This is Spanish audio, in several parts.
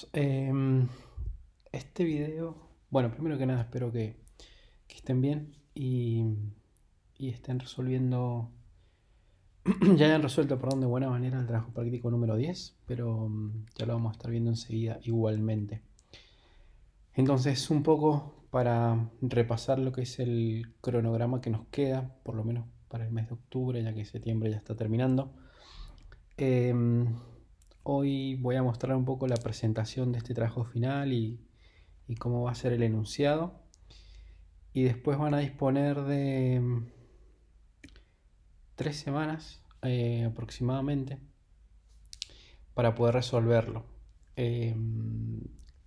chicos, este video, bueno, primero que nada espero que estén bien y estén resolviendo, ya hayan resuelto, perdón, de buena manera el trabajo práctico número 10, pero ya lo vamos a estar viendo enseguida igualmente. Entonces, un poco para repasar lo que es el cronograma que nos queda, por lo menos para el mes de octubre, ya que septiembre ya está terminando. Em, Hoy voy a mostrar un poco la presentación de este trabajo final y cómo va a ser el enunciado. Y después van a disponer de 3 semanas aproximadamente para poder resolverlo. Eh,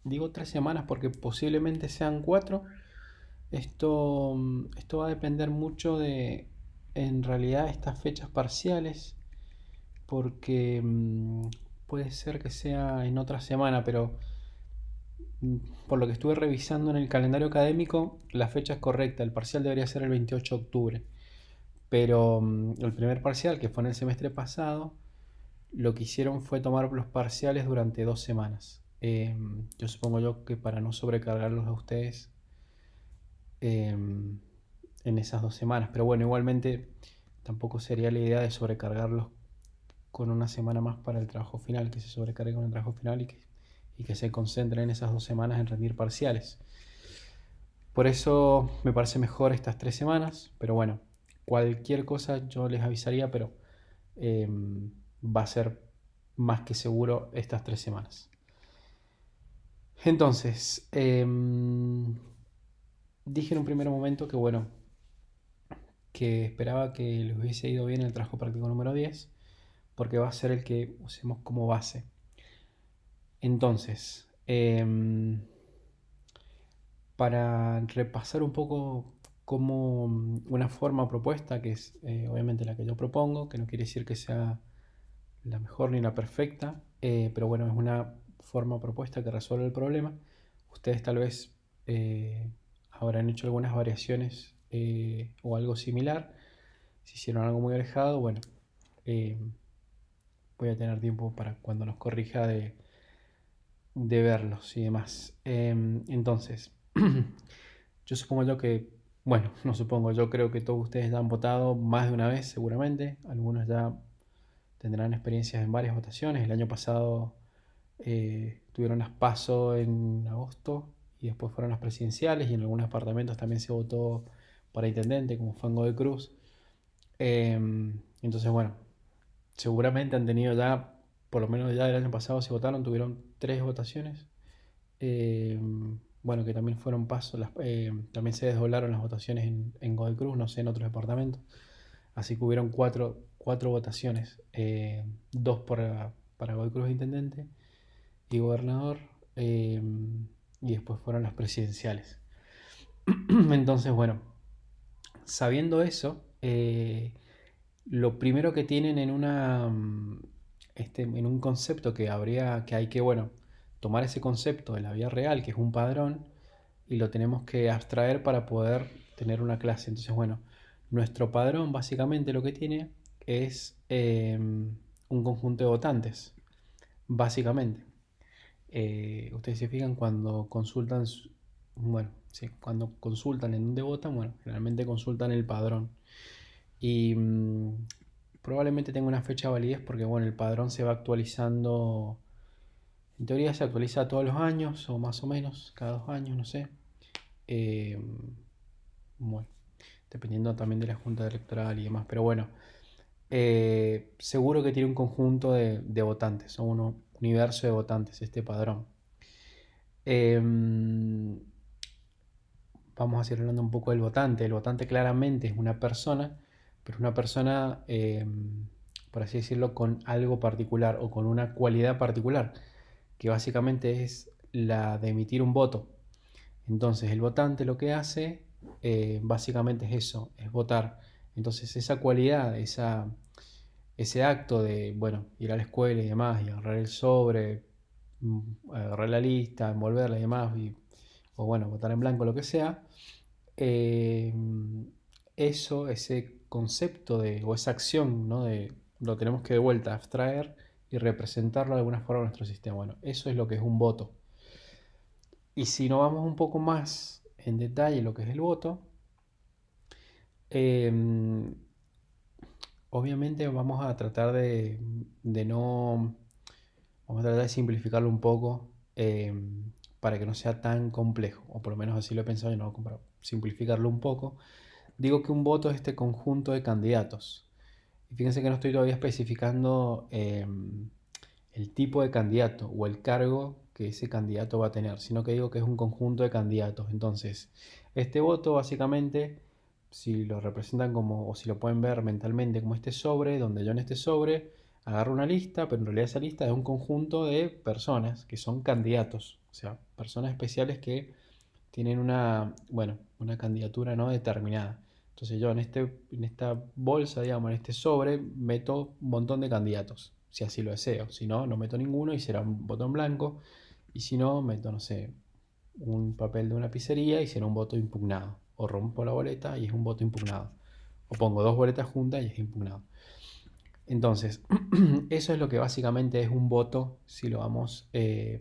Digo 3 semanas porque posiblemente sean 4. Esto va a depender mucho de, en realidad, estas fechas parciales, porque puede ser que sea en otra semana, pero por lo que estuve revisando en el calendario académico, la fecha es correcta. El parcial debería ser el 28 de octubre. Pero el primer parcial, que fue en el semestre pasado, lo que hicieron fue tomar los parciales durante 2 semanas. Yo supongo yo que para no sobrecargarlos a ustedes en esas 2 semanas. Pero bueno, igualmente tampoco sería la idea de sobrecargarlos con una semana más para el trabajo final, que se sobrecargue con el trabajo final y que se concentren en esas 2 semanas en rendir parciales. Por eso me parece mejor estas 3 semanas, pero bueno, cualquier cosa yo les avisaría, pero eh, va a ser más que seguro estas 3 semanas. Entonces, dije en un primer momento que bueno, que esperaba que les hubiese ido bien el trabajo práctico número 10, porque va a ser el que usemos como base. Entonces, para repasar un poco como una forma propuesta, que es obviamente la que yo propongo, que no quiere decir que sea la mejor ni la perfecta, pero bueno, es una forma propuesta que resuelve el problema. Ustedes tal vez habrán hecho algunas variaciones o algo similar. Si hicieron algo muy alejado, bueno, eh, voy a tener tiempo para cuando nos corrija de verlos y demás. Entonces, yo supongo yo que, bueno, no supongo, yo creo que todos ustedes ya han votado más de una vez seguramente. Algunos ya tendrán experiencias en varias votaciones. El año pasado tuvieron las PASO en agosto y después fueron las presidenciales y en algunos departamentos también se votó para intendente, como fue en Godoy Cruz. Entonces, bueno, seguramente han tenido ya, por lo menos ya del año pasado se votaron, tuvieron 3 votaciones. Eh, bueno, que también fueron pasos, también se desdoblaron las votaciones en Godoy Cruz, no sé, en otros departamentos. Así que hubieron cuatro votaciones, dos para Godoy Cruz de intendente y gobernador, eh, y después fueron las presidenciales. Entonces, bueno, sabiendo eso, lo primero que tienen en un concepto que hay que, bueno, tomar ese concepto de la vida real, que es un padrón, y lo tenemos que abstraer para poder tener una clase. Entonces, bueno, nuestro padrón básicamente lo que tiene es un conjunto de votantes, básicamente. Ustedes se fijan cuando consultan, bueno, sí, cuando consultan en dónde votan, bueno, generalmente consultan el padrón. Y probablemente tenga una fecha de validez porque, bueno, el padrón se va actualizando. En teoría se actualiza todos los años, o más o menos, cada 2 años, no sé. Eh, bueno, dependiendo también de la junta electoral y demás. Pero bueno, seguro que tiene un conjunto de votantes, o un universo de votantes, este padrón. Eh, Vamos a seguir hablando un poco del votante. El votante claramente es una persona, pero es una persona, por así decirlo, con algo particular o con una cualidad particular, que básicamente es la de emitir un voto. Entonces el votante lo que hace básicamente es eso, es votar. Entonces esa cualidad, ese acto de, bueno, ir a la escuela y demás, y agarrar el sobre, agarrar la lista, envolverla y demás, o bueno, votar en blanco, lo que sea, eh, ese concepto o esa acción, ¿no? Lo tenemos que de vuelta abstraer y representarlo de alguna forma en nuestro sistema. Bueno, eso es lo que es un voto. Y si nos vamos un poco más en detalle lo que es el voto, eh, obviamente vamos a tratar de no, vamos a tratar de simplificarlo un poco para que no sea tan complejo, o por lo menos así lo he pensado y no para simplificarlo un poco. Digo que un voto es este conjunto de candidatos. Y fíjense que no estoy todavía especificando el tipo de candidato o el cargo que ese candidato va a tener, sino que digo que es un conjunto de candidatos. Entonces, este voto básicamente, si lo representan como, o si lo pueden ver mentalmente como este sobre, donde yo en este sobre agarro una lista, pero en realidad esa lista es un conjunto de personas que son candidatos, o sea, personas especiales que tienen una, bueno, una candidatura no determinada. Entonces yo en esta bolsa, digamos, en este sobre, meto un montón de candidatos, si así lo deseo. Si no, no meto ninguno y será un botón blanco. Y si no, meto, no sé, un papel de una pizzería y será un voto impugnado. O rompo la boleta y es un voto impugnado. O pongo dos boletas juntas y es impugnado. Entonces, eso es lo que básicamente es un voto si lo vamos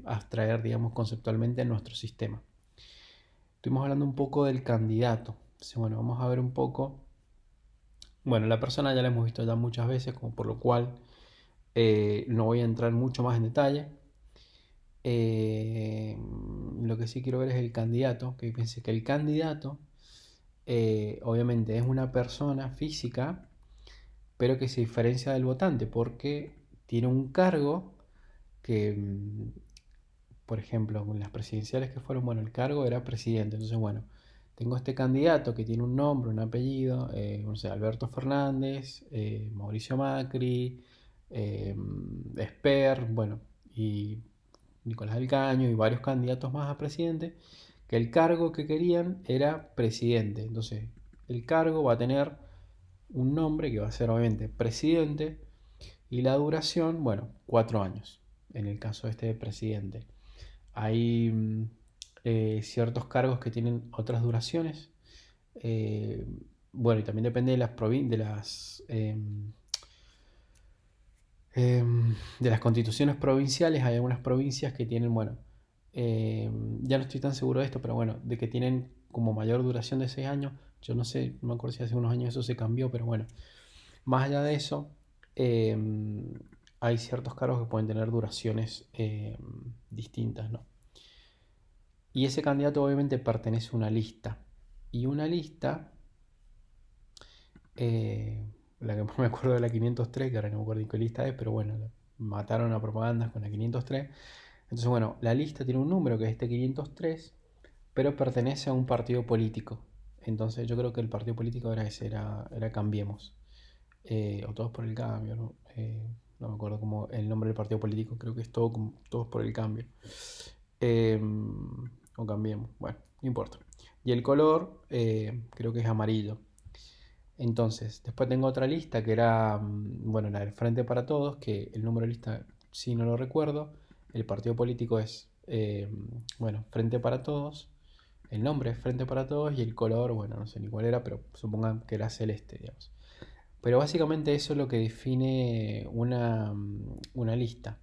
a abstraer, digamos, conceptualmente en nuestro sistema. Estuvimos hablando un poco del candidato. Entonces, bueno, vamos a ver un poco. Bueno, la persona ya la hemos visto ya muchas veces, como por lo cual no voy a entrar mucho más en detalle. Lo que sí quiero ver es el candidato, que piense que el candidato obviamente es una persona física, pero que se diferencia del votante porque tiene un cargo que, por ejemplo, con las presidenciales que fueron, bueno, el cargo era presidente. Entonces, bueno, tengo este candidato que tiene un nombre, un apellido, no sé, Alberto Fernández, Mauricio Macri, Esper, bueno, y Nicolás del Caño y varios candidatos más a presidente, que el cargo que querían era presidente. Entonces, el cargo va a tener un nombre que va a ser obviamente presidente y la duración, bueno, 4 años, en el caso este de presidente. Hay ciertos cargos que tienen otras duraciones. Eh, bueno, y también depende de de las constituciones provinciales. Hay algunas provincias que tienen, bueno, ya no estoy tan seguro de esto, pero bueno, de que tienen como mayor duración de 6 años. Yo no sé, no me acuerdo si hace unos años eso se cambió, pero bueno, más allá de eso, eh, hay ciertos cargos que pueden tener duraciones distintas, ¿no? Y ese candidato obviamente pertenece a una lista. Y una lista, la que me acuerdo de la 503, que ahora no me acuerdo en qué lista es, pero bueno, mataron a propagandas con la 503. Entonces, bueno, la lista tiene un número que es este 503, pero pertenece a un partido político. Entonces yo creo que el partido político era ese, era Cambiemos. O Todos por el Cambio, ¿no? No me acuerdo cómo el nombre del partido político, creo que es Todos por el Cambio. Eh, o Cambiemos, bueno, no importa. Y el color creo que es amarillo. Entonces, después tengo otra lista que era, bueno, la del Frente para Todos, que el número de lista sí no lo recuerdo. El partido político es, bueno, Frente para Todos. El nombre es Frente para Todos y el color, bueno, no sé ni cuál era, pero supongan que era celeste, digamos. Pero básicamente eso es lo que define una lista.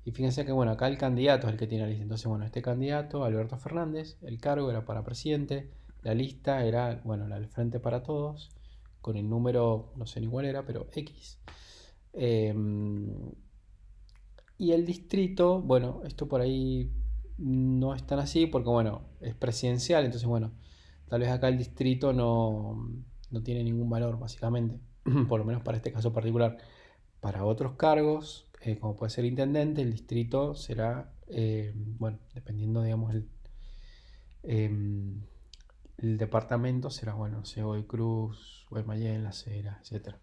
Y fíjense que, bueno, acá el candidato es el que tiene la lista. Entonces, bueno, este candidato, Alberto Fernández, el cargo era para presidente, la lista era, bueno, la del Frente para Todos, con el número, no sé ni cuál era, pero X. Eh, y el distrito, bueno, esto por ahí no es tan así porque, bueno, es presidencial, entonces, bueno, tal vez acá el distrito no tiene ningún valor, básicamente, por lo menos para este caso particular. Para otros cargos, como puede ser intendente, el distrito será, bueno, dependiendo, digamos, em, el departamento será, bueno, no sé, Godoy Cruz, Guaymallén, La Cera, etcétera.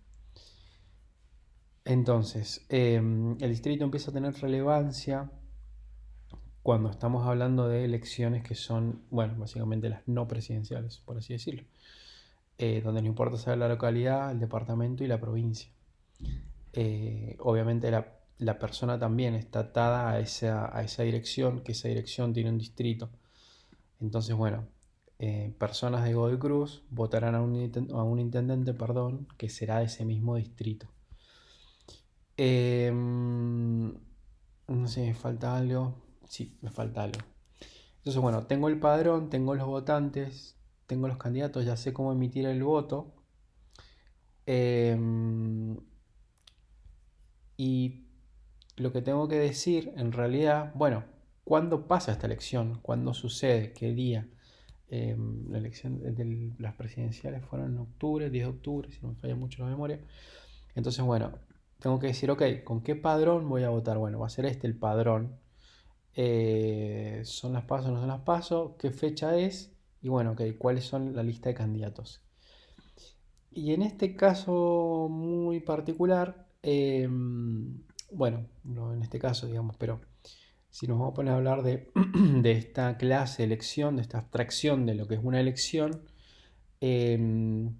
Entonces, el distrito empieza a tener relevancia cuando estamos hablando de elecciones que son, bueno, básicamente las no presidenciales, por así decirlo, donde no importa saber la localidad, el departamento y la provincia. Obviamente la persona también está atada a esa dirección, que esa dirección tiene un distrito. Entonces, bueno, personas de Godoy Cruz votarán a un intendente, perdón, que será de ese mismo distrito. No sé, me falta algo. Sí, me falta algo. Entonces, bueno, tengo el padrón, tengo los votantes, tengo los candidatos, ya sé cómo emitir el voto. Em, y lo que tengo que decir, en realidad, bueno, ¿cuándo pasa esta elección? ¿Cuándo sucede? ¿Qué día? La elección de las presidenciales fueron en octubre, 10 de octubre, si no me falla mucho la memoria. Entonces, bueno, tengo que decir, ok, ¿con qué padrón voy a votar? Bueno, va a ser este el padrón. ¿Son las PASO o no son las PASO? ¿Qué fecha es? Y bueno, ok, ¿cuáles son la lista de candidatos? Y en este caso muy particular, bueno, no en este caso, digamos, pero si nos vamos a poner a hablar de, de esta clase de elección, de esta abstracción de lo que es una elección, eh,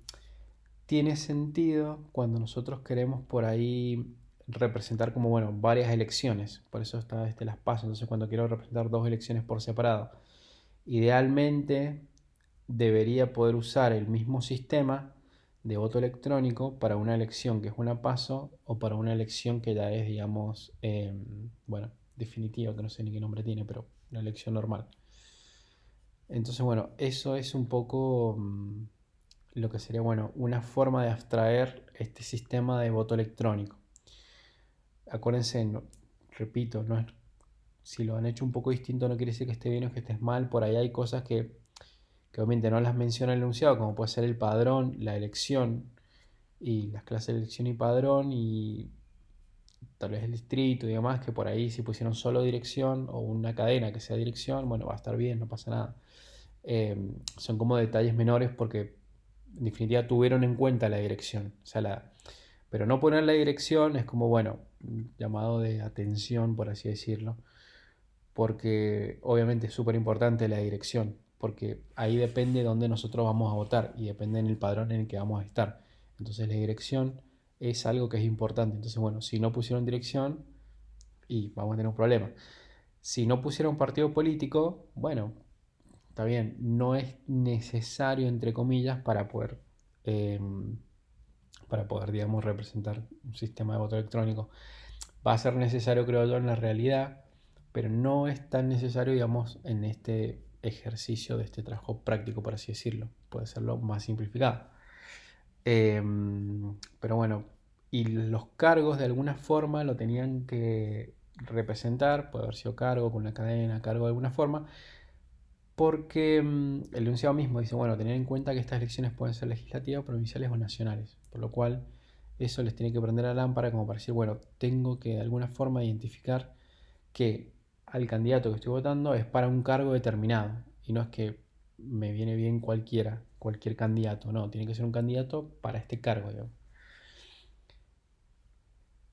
tiene sentido cuando nosotros queremos por ahí representar como, bueno, varias elecciones. Por eso está las PASO. Entonces, cuando quiero representar dos elecciones por separado, idealmente debería poder usar el mismo sistema de voto electrónico para una elección que es una PASO o para una elección que ya es, digamos, bueno, definitiva, que no sé ni qué nombre tiene, pero una elección normal. Entonces, bueno, eso es un poco lo que sería, bueno, una forma de abstraer este sistema de voto electrónico. Acuérdense, repito, no es, si lo han hecho un poco distinto no quiere decir que esté bien o que estés mal. Por ahí hay cosas que obviamente no las menciona el enunciado, como puede ser el padrón, la elección y las clases de elección y padrón y tal vez el distrito y demás, que por ahí si pusieron solo dirección o una cadena que sea dirección, bueno, va a estar bien, no pasa nada. Son como detalles menores porque en definitiva tuvieron en cuenta la dirección. O sea, pero no poner la dirección es como, bueno, un llamado de atención, por así decirlo, porque obviamente es súper importante la dirección, porque ahí depende de dónde nosotros vamos a votar y depende en el padrón en el que vamos a estar. Entonces la dirección es algo que es importante. Entonces, bueno, si no pusieron dirección, y vamos a tener un problema. Si no pusieron partido político, bueno, está bien, no es necesario, entre comillas, eh, para poder, digamos, representar un sistema de voto electrónico. Va a ser necesario, creo yo, en la realidad, pero no es tan necesario, digamos, en este ejercicio de este trabajo práctico, por así decirlo. Puede serlo más simplificado. Pero bueno, y los cargos de alguna forma lo tenían que representar, puede haber sido cargo con una cadena, cargo de alguna forma, porque el enunciado mismo dice, bueno, tener en cuenta que estas elecciones pueden ser legislativas, provinciales o nacionales, por lo cual eso les tiene que prender la lámpara como para decir, bueno, tengo que de alguna forma identificar que al candidato que estoy votando es para un cargo determinado, y no es que me viene bien cualquiera, cualquier candidato, no, tiene que ser un candidato para este cargo, digamos.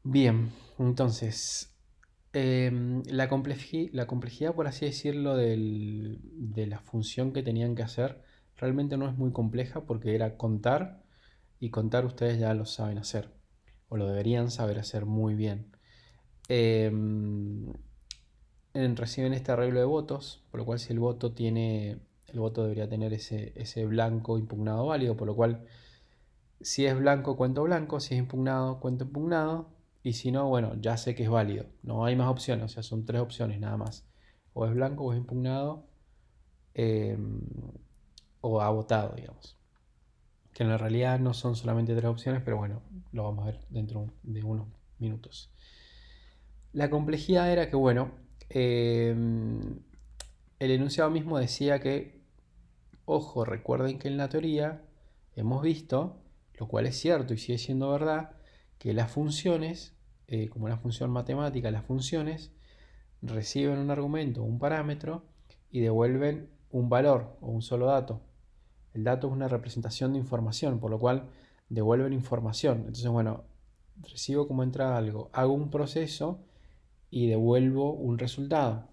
Bien, entonces, la complejidad, por así decirlo, de la función que tenían que hacer realmente no es muy compleja porque era contar y contar ustedes ya lo saben hacer o lo deberían saber hacer muy bien. Em, Reciben este arreglo de votos, por lo cual si el voto debería tener ese blanco impugnado válido, por lo cual si es blanco, cuento blanco. Si es impugnado, cuento impugnado. Y si no, bueno, ya sé que es válido. No hay más opciones, o sea, son tres opciones nada más. O es blanco, o es impugnado, eh, o ha votado, digamos. Que en la realidad no son solamente tres opciones, pero bueno, lo vamos a ver dentro de unos minutos. La complejidad era que, bueno, el enunciado mismo decía que, ojo, recuerden que en la teoría hemos visto, lo cual es cierto y sigue siendo verdad, que las funciones, como una función matemática, las funciones reciben un argumento o un parámetro y devuelven un valor o un solo dato. El dato es una representación de información, por lo cual devuelven información. Entonces, bueno, recibo como entrada algo, hago un proceso y devuelvo un resultado.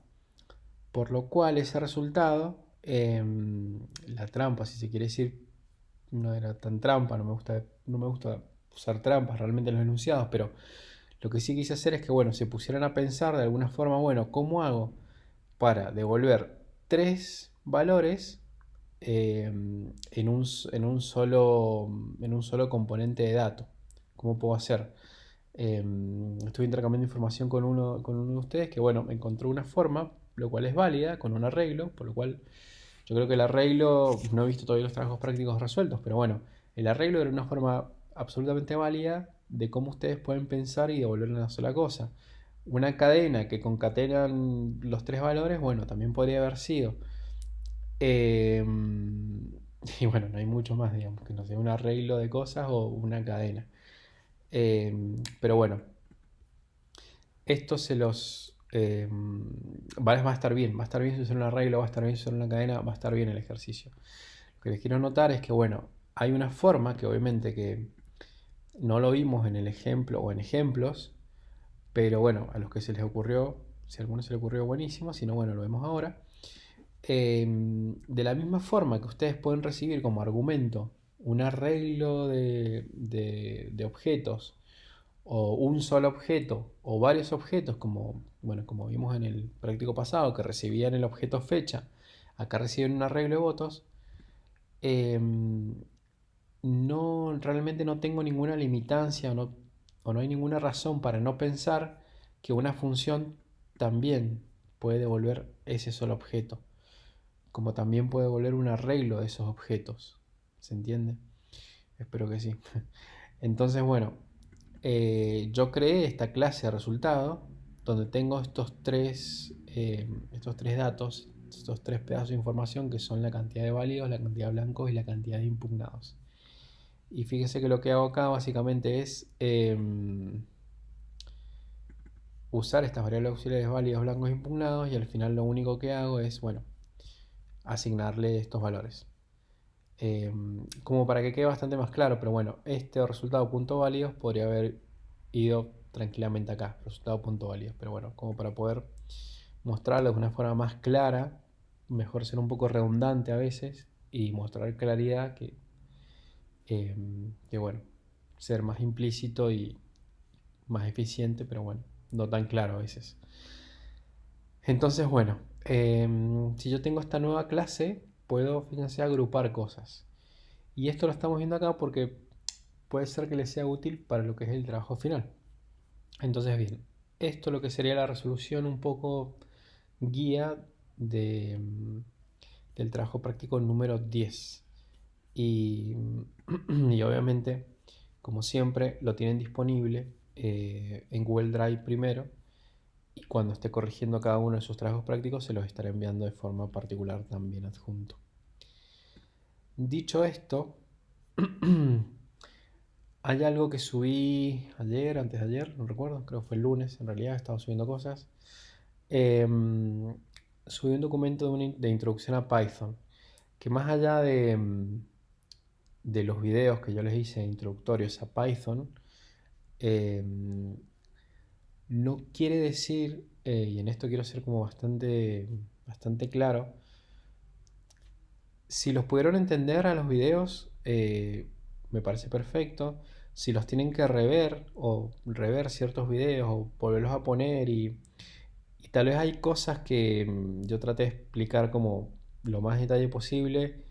Por lo cual ese resultado, la trampa, si se quiere decir, no era tan trampa, no me gusta usar trampas realmente en los enunciados, pero lo que sí quise hacer es que, bueno, se pusieran a pensar de alguna forma, bueno, ¿cómo hago para devolver tres valores en un solo componente de dato? ¿Cómo puedo hacer? Estuve intercambiando información con uno de ustedes que, bueno, encontró una forma, lo cual es válida, con un arreglo, por lo cual yo creo que el arreglo, no he visto todavía los trabajos prácticos resueltos, pero bueno, el arreglo era una forma absolutamente válida de cómo ustedes pueden pensar y devolver una sola cosa. Una cadena que concatenan los tres valores, bueno, también podría haber sido. Eh, y bueno, no hay mucho más, digamos, que no sea un arreglo de cosas o una cadena. Pero bueno, esto se los... va a estar bien, va a estar bien si usan un arreglo, va a estar bien si usan una cadena, va a estar bien el ejercicio. Lo que les quiero notar es que, bueno, hay una forma que obviamente que no lo vimos en el ejemplo o en ejemplos, pero bueno, a los que se les ocurrió, si a alguno se le ocurrió, buenísimo, si no, bueno, lo vemos ahora. De la misma forma que ustedes pueden recibir como argumento un arreglo de objetos o un solo objeto o varios objetos, como, bueno, como vimos en el práctico pasado, que recibían el objeto fecha, acá reciben un arreglo de votos. No, realmente no tengo ninguna limitancia o no hay ninguna razón para no pensar que una función también puede devolver ese solo objeto, como también puede devolver un arreglo de esos objetos. ¿Se entiende? Espero que sí. Entonces, bueno, yo creé esta clase de resultado donde tengo estos tres datos, estos tres pedazos de información que son la cantidad de válidos, la cantidad de blancos y la cantidad de impugnados. Y fíjese que lo que hago acá básicamente es usar estas variables auxiliares válidos, blancos e impugnados, y al final lo único que hago es, bueno, asignarle estos valores. Como para que quede bastante más claro, pero bueno, este resultado punto válidos podría haber ido tranquilamente acá, resultado punto válidos, pero bueno, como para poder mostrarlo de una forma más clara, mejor ser un poco redundante a veces y mostrar claridad que bueno, ser más implícito y más eficiente, pero bueno, no tan claro a veces. Entonces, bueno, si yo tengo esta nueva clase, puedo, fíjense, agrupar cosas. Y esto lo estamos viendo acá porque puede ser que les sea útil para lo que es el trabajo final. Entonces, bien, esto lo que sería la resolución un poco guía de, del trabajo práctico número 10. Y, y obviamente, como siempre, lo tienen disponible en Google Drive primero. Y cuando esté corrigiendo cada uno de sus trabajos prácticos, se los estaré enviando de forma particular también adjunto. Dicho esto, hay algo que subí ayer, antes de ayer, no recuerdo, creo que fue el lunes, en realidad estaba subiendo cosas. Subí un documento de introducción a Python, que más allá de los videos que yo les hice introductorios a Python, em, no quiere decir, y en esto quiero ser como bastante claro, si los pudieron entender a los videos, me parece perfecto. Si los tienen que rever o rever ciertos videos o volverlos a poner y tal vez hay cosas que yo traté de explicar como lo más detalle posible,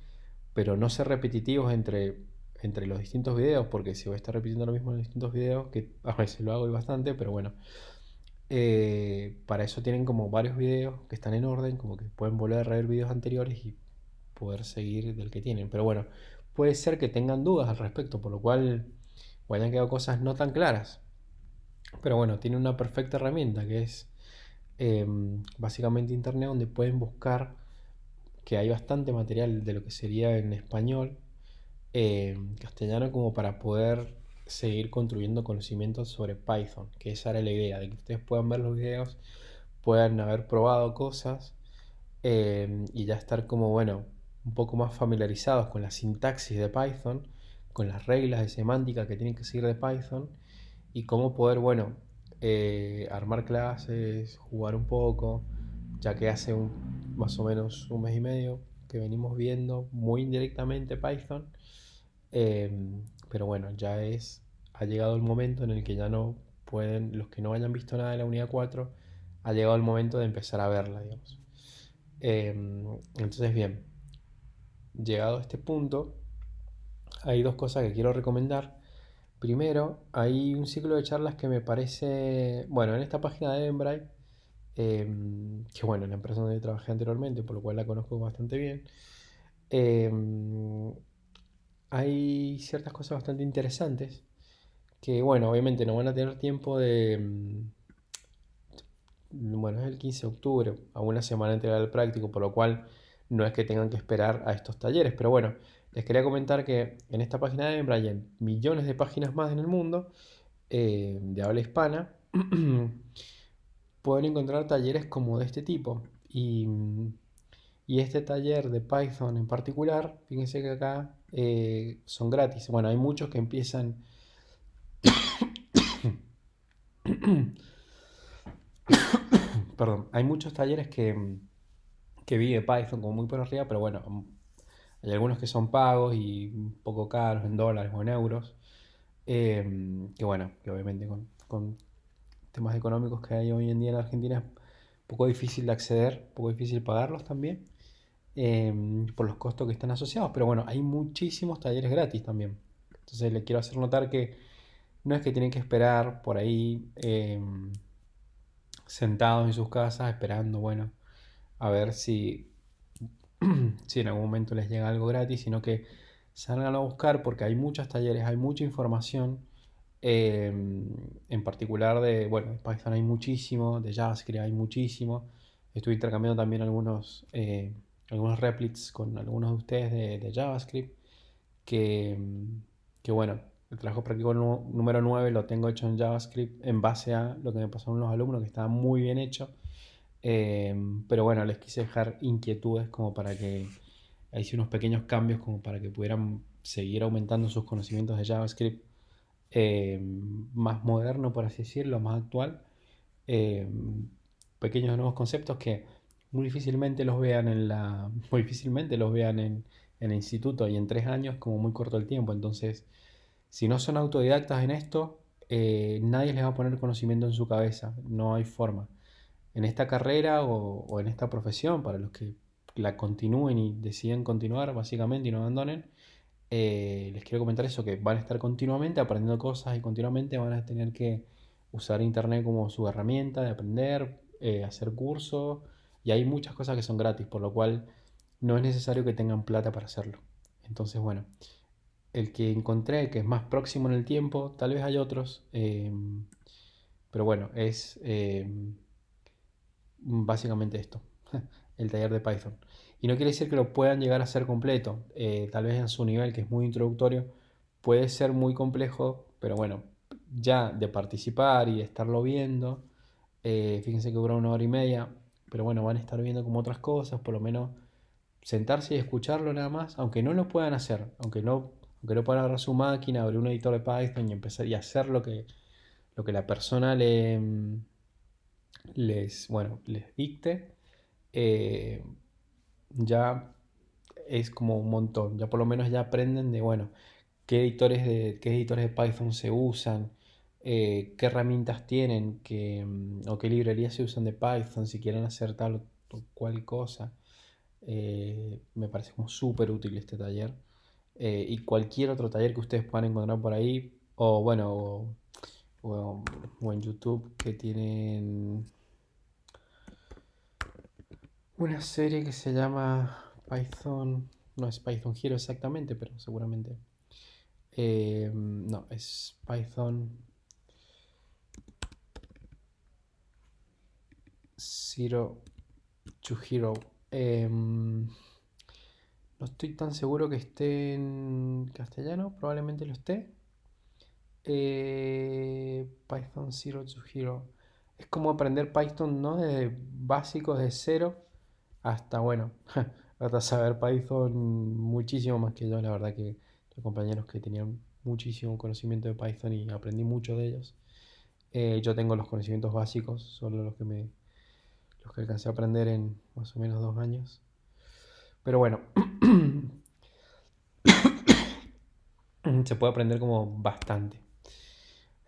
pero no ser repetitivos entre los distintos videos, porque si voy a estar repitiendo lo mismo en los distintos videos, que a veces lo hago y bastante, pero bueno, para eso tienen como varios videos que están en orden, como que pueden volver a rever videos anteriores y poder seguir del que tienen. Pero bueno, puede ser que tengan dudas al respecto, por lo cual o hayan quedado cosas no tan claras. Pero bueno, tiene una perfecta herramienta que es básicamente internet donde pueden buscar que hay bastante material de lo que sería en español, castellano, como para poder seguir construyendo conocimientos sobre Python, que esa era la idea, de que ustedes puedan ver los videos, puedan haber probado cosas y ya estar como, bueno, un poco más familiarizados con la sintaxis de Python, con las reglas de semántica que tienen que seguir de Python y cómo poder, bueno, armar clases, jugar un poco, ya que hace más o menos un mes y medio que venimos viendo muy indirectamente Python, eh, pero bueno, ha llegado el momento en el que ya no pueden, los que no hayan visto nada de la unidad 4 ha llegado el momento de empezar a verla, digamos. Entonces, bien, llegado a este punto, hay dos cosas que quiero recomendar. Primero, hay un ciclo de charlas que me parece, bueno, en esta página de Eventbrite, que bueno, es la empresa donde trabajé anteriormente, por lo cual la conozco bastante bien, em, hay ciertas cosas bastante interesantes que, bueno, obviamente no van a tener tiempo de, bueno, es el 15 de octubre, a una semana de entregar el práctico, por lo cual no es que tengan que esperar a estos talleres. Pero bueno, les quería comentar que en esta página de Embra y en millones de páginas más en el mundo de habla hispana, pueden encontrar talleres como de este tipo. Y este taller de Python en particular, fíjense que acá son gratis. Bueno, hay muchos que empiezan. Perdón, hay muchos talleres que vi de Python como muy por arriba, pero bueno, hay algunos que son pagos y un poco caros en dólares o en euros. Que bueno, que obviamente con temas económicos que hay hoy en día en Argentina es un poco difícil de acceder, un poco difícil pagarlos también, por los costos que están asociados. Pero bueno, hay muchísimos talleres gratis también. Entonces le quiero hacer notar que no es que tienen que esperar por ahí sentados en sus casas esperando, bueno, a ver si en algún momento les llega algo gratis, sino que salgan a buscar porque hay muchos talleres, hay mucha información, eh, en particular de, bueno, de Python hay muchísimo, de JavaScript hay muchísimo. Estuve intercambiando también algunos replits con algunos de ustedes de JavaScript, que, que bueno, el trabajo práctico número 9 lo tengo hecho en JavaScript en base a lo que me pasaron los alumnos, que estaba muy bien hecho. Pero bueno, les quise dejar inquietudes como para que hice unos pequeños cambios como para que pudieran seguir aumentando sus conocimientos de JavaScript más moderno, por así decirlo, más actual. eh, Pequeños nuevos conceptos que muy difícilmente los vean muy difícilmente los vean en el instituto y en 3 años como muy corto el tiempo. Entonces, si no son autodidactas en esto, nadie les va a poner conocimiento en su cabeza, no hay forma. En esta carrera o en esta profesión, para los que la continúen y deciden continuar básicamente y no abandonen, les quiero comentar eso, que van a estar continuamente aprendiendo cosas y continuamente van a tener que usar internet como su herramienta de aprender, hacer cursos, y hay muchas cosas que son gratis, por lo cual no es necesario que tengan plata para hacerlo. Entonces, bueno, el que encontré que es más próximo en el tiempo, tal vez hay otros, pero bueno, es básicamente esto, el taller de Python. Y no quiere decir que lo puedan llegar a ser completo. Tal vez en su nivel, que es muy introductorio, puede ser muy complejo, pero bueno, ya de participar y de estarlo viendo, fíjense que dura 1 hora y media, pero bueno, van a estar viendo como otras cosas, por lo menos sentarse y escucharlo nada más, aunque no lo puedan hacer, aunque no puedan agarrar su máquina, abrir un editor de Python y empezar y hacer lo que la persona les dicte, eh, ya es como un montón. Ya por lo menos ya aprenden de, bueno, qué editores de Python se usan, qué herramientas tienen, o qué librerías se usan de Python si quieren hacer tal o cual cosa. Me parece como súper útil este taller. Y cualquier otro taller que ustedes puedan encontrar por ahí, o bueno, o- o en YouTube, que tienen una serie que se llama Python, no es Python Hero exactamente, pero seguramente. No, es Python Zero to Hero. No estoy tan seguro que esté en castellano, probablemente lo esté. Python Zero to Hero. Es como aprender Python, ¿no? Desde básicos de cero hasta, bueno, hasta saber Python muchísimo más que yo. La verdad que tengo compañeros que tenían muchísimo conocimiento de Python y aprendí mucho de ellos. Yo tengo los conocimientos básicos, solo los que alcancé a aprender en más o menos 2 años. Pero bueno, se puede aprender como bastante.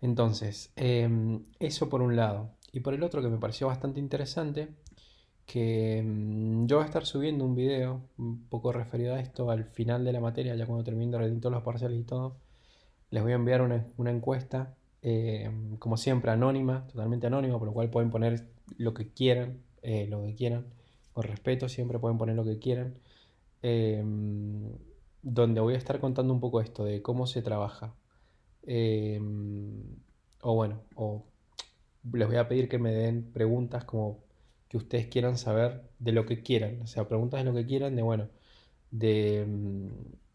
Entonces, eso por un lado. Y por el otro que me pareció bastante interesante, que yo voy a estar subiendo un video un poco referido a esto al final de la materia, ya cuando termine de rendir todos los parciales y todo, Les voy a enviar una encuesta, como siempre, anónima, totalmente anónima, por lo cual pueden poner lo que quieran, con respeto, siempre pueden poner lo que quieran, eh, donde voy a estar contando un poco esto de cómo se trabaja. Eh, o les voy a pedir que me den preguntas como que ustedes quieran saber de lo que quieran, o sea, preguntas de lo que quieran,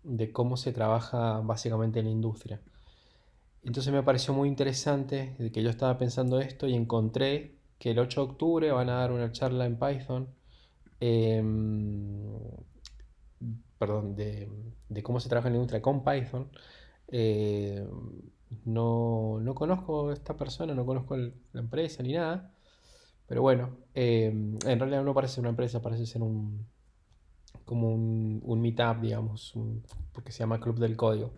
de cómo se trabaja básicamente en la industria. Entonces me pareció muy interesante de que yo estaba pensando esto y encontré que el 8 de octubre van a dar una charla en Python, em, perdón, de cómo se trabaja en la industria con Python. Eh, no conozco a esta persona, no conozco la empresa ni nada, pero bueno, en realidad no parece una empresa, parece ser como un meetup, digamos, porque se llama Club del Código.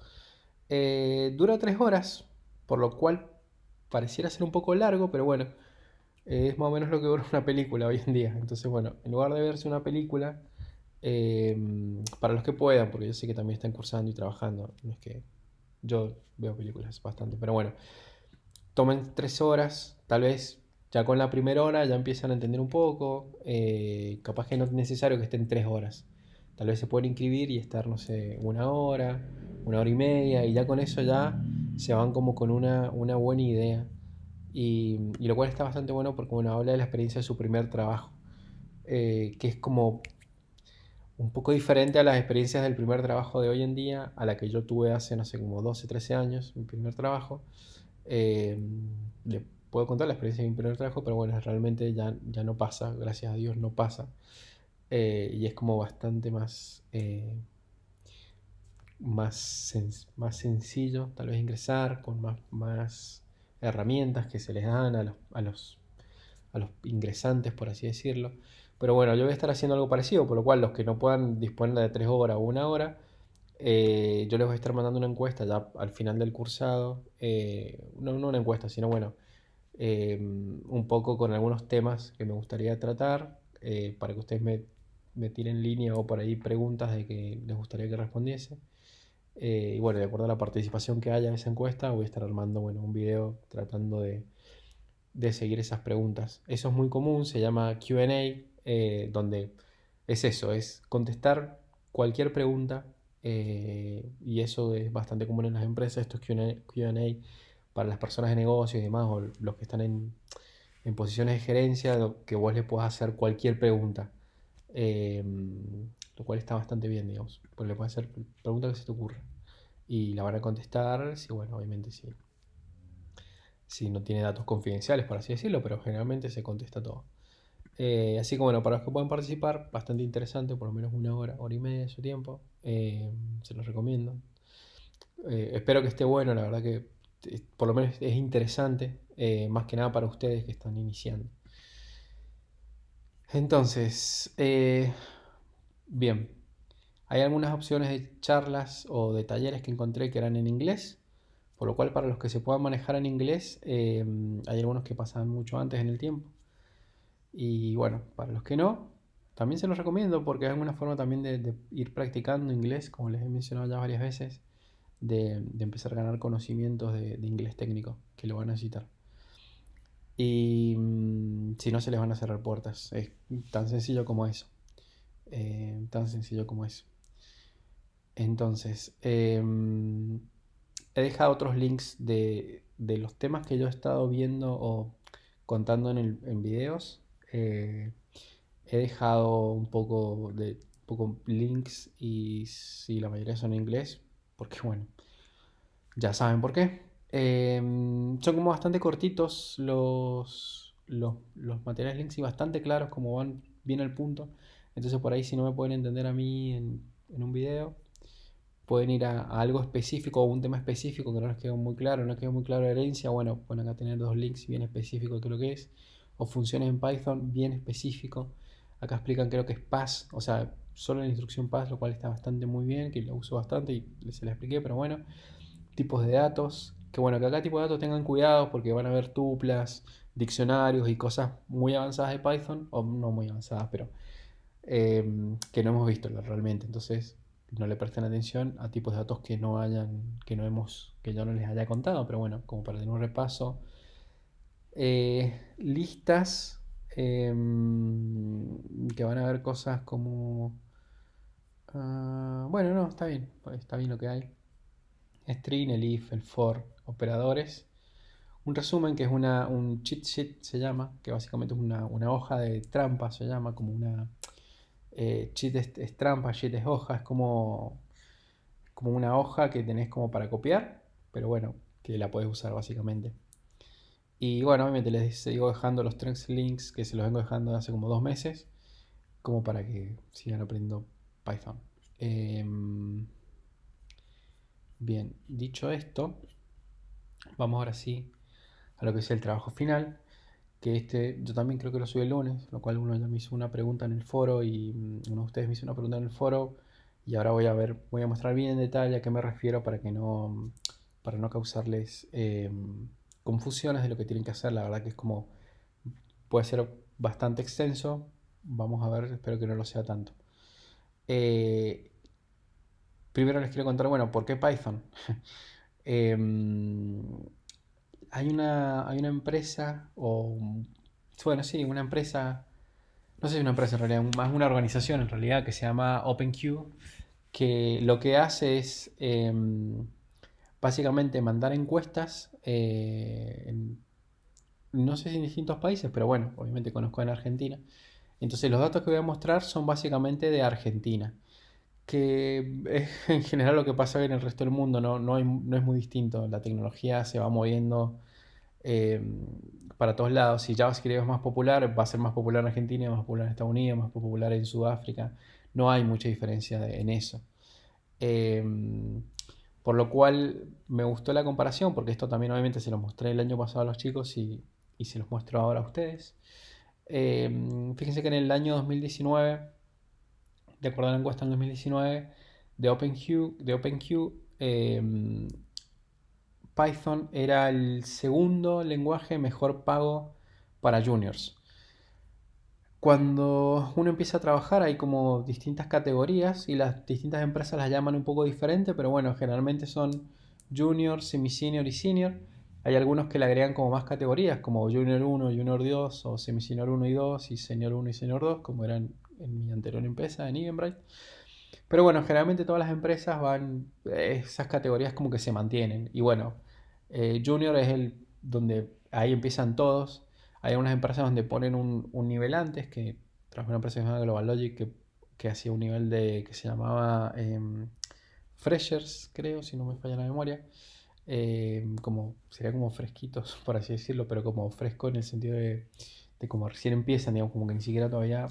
Dura 3 horas, por lo cual pareciera ser un poco largo, pero bueno, es más o menos lo que dura una película hoy en día. Entonces, bueno, en lugar de verse una película, para los que puedan, porque yo sé que también están cursando y trabajando, no es que yo veo películas bastante, pero bueno, tomen 3 horas, tal vez ya con la primera hora ya empiezan a entender un poco, capaz que no es necesario que estén 3 horas, tal vez se pueden inscribir y estar, no sé, una hora y media, y ya con eso ya se van como con una buena idea, y lo cual está bastante bueno porque, bueno, habla de la experiencia de su primer trabajo, que es como un poco diferente a las experiencias del primer trabajo de hoy en día, a la que yo tuve hace, no sé, como 12 13 años, mi primer trabajo. Eh, Le puedo contar la experiencia de mi primer trabajo, pero bueno, realmente ya no pasa, gracias a Dios no pasa. Y es como bastante más sencillo, tal vez ingresar, con más herramientas que se les dan a los ingresantes, por así decirlo. Pero bueno, yo voy a estar haciendo algo parecido, por lo cual los que no puedan disponer de 3 horas o una hora, yo les voy a estar mandando una encuesta ya al final del cursado. No una encuesta, sino bueno, un poco con algunos temas que me gustaría tratar, para que ustedes me tiren línea o por ahí preguntas de que les gustaría que respondiese. Y bueno, de acuerdo a la participación que haya en esa encuesta, voy a estar armando, bueno, un video tratando de seguir esas preguntas. Eso es muy común, se llama Q&A, donde es eso, es contestar cualquier pregunta, y eso es bastante común en las empresas, estos Q&A para las personas de negocios y demás, o los que están en posiciones de gerencia, que vos les puedas hacer cualquier pregunta. eh, lo cual está bastante bien, digamos, porque le puedes hacer preguntas que se te ocurra y la van a contestar, si, bueno, obviamente si no tiene datos confidenciales, por así decirlo, pero generalmente se contesta todo. Así que bueno, para los que puedan participar, bastante interesante, por lo menos una hora, hora y media de su tiempo. Se los recomiendo. Espero que esté bueno, la verdad que por lo menos es interesante, más que nada para ustedes que están iniciando. Entonces, bien, hay algunas opciones de charlas o de talleres que encontré que eran en inglés, por lo cual para los que se puedan manejar en inglés, hay algunos que pasan mucho antes en el tiempo. Y bueno, para los que no, también se los recomiendo porque es una forma también de ir practicando inglés, como les he mencionado ya varias veces, de empezar a ganar conocimientos de inglés técnico que lo van a necesitar. Y si no, se les van a cerrar puertas. Es tan sencillo como eso. Tan sencillo como eso. Entonces, he dejado otros links de los temas que yo he estado viendo o contando en videos. He dejado un poco links, y si la mayoría son en inglés, porque bueno, ya saben por qué. Son como bastante cortitos los materiales links y bastante claros, como van bien al punto. Entonces por ahí, si no me pueden entender a mí en un video, pueden ir a algo específico o un tema específico que no les quedó muy claro, no quedó muy claro la herencia. Bueno, pueden acá tener 2 links bien específicos de lo que es, o funciones en Python bien específico. Acá explican, creo que es pass, o sea, solo la instrucción pass, lo cual está bastante muy bien, que lo uso bastante y se la expliqué, pero bueno, tipos de datos, que bueno, que acá tipos de datos tengan cuidado porque van a haber tuplas, diccionarios y cosas muy avanzadas de Python, o no muy avanzadas, pero que no hemos visto realmente. Entonces, no le presten atención a tipos de datos que yo no les haya contado, pero bueno, como para tener un repaso. Listas, que van a ver cosas como... bueno, no, está bien lo que hay. String, el if, el for, operadores. Un resumen que es un cheat sheet, se llama, que básicamente es una hoja de trampa, se llama, como una... cheat es trampa, sheet es hoja, es como una hoja que tenés como para copiar, pero bueno, que la podés usar básicamente. Y bueno, obviamente les sigo dejando los tres links que se los vengo dejando hace como 2 meses, como para que sigan aprendiendo Python. Bien, dicho esto, vamos ahora sí a lo que es el trabajo final, que yo también creo que lo subí el lunes, lo cual uno ya me hizo una pregunta en el foro y uno de ustedes me hizo una pregunta en el foro y ahora voy a mostrar bien en detalle a qué me refiero para no causarles confusiones de lo que tienen que hacer. La verdad que es como, puede ser bastante extenso, vamos a ver, espero que no lo sea tanto. Eh, Primero les quiero contar, bueno, ¿por qué Python? Em, hay una empresa, bueno, sí, una empresa, no sé si una empresa en realidad, más una organización en realidad que se llama OpenQ, que lo que hace es básicamente mandar encuestas, no sé si en distintos países, pero bueno, obviamente conozco en Argentina. Entonces los datos que voy a mostrar son básicamente de Argentina, que es en general lo que pasa en el resto del mundo, no es muy distinto. La tecnología se va moviendo eh, para todos lados. Si JavaScript es más popular, va a ser más popular en Argentina, más popular en Estados Unidos, más popular en Sudáfrica. No hay mucha diferencia en eso. Eh, por lo cual me gustó la comparación, porque esto también obviamente se lo mostré el año pasado a los chicos y se los muestro ahora a ustedes. Fíjense que en el año 2019, de acuerdo a la encuesta en 2019 de OpenQ, Python era el segundo lenguaje mejor pago para juniors. Cuando uno empieza a trabajar hay como distintas categorías y las distintas empresas las llaman un poco diferente, pero bueno, generalmente son junior, semi-senior y senior. Hay algunos que le agregan como más categorías, como junior 1, junior 2, o semi-senior 1 y 2, y senior 1 y senior 2, como eran en mi anterior empresa, en Eventbrite. Pero bueno, generalmente todas las empresas esas categorías como que se mantienen. Y bueno, Junior es el donde ahí empiezan todos. Hay unas empresas donde ponen un nivel antes, que trabajo en una empresa que se llama Global Logic, que hacía un nivel que se llamaba Freshers, creo, si no me falla la memoria. Sería como fresquitos, por así decirlo, pero como fresco en el sentido de como recién empiezan, digamos, como que ni siquiera todavía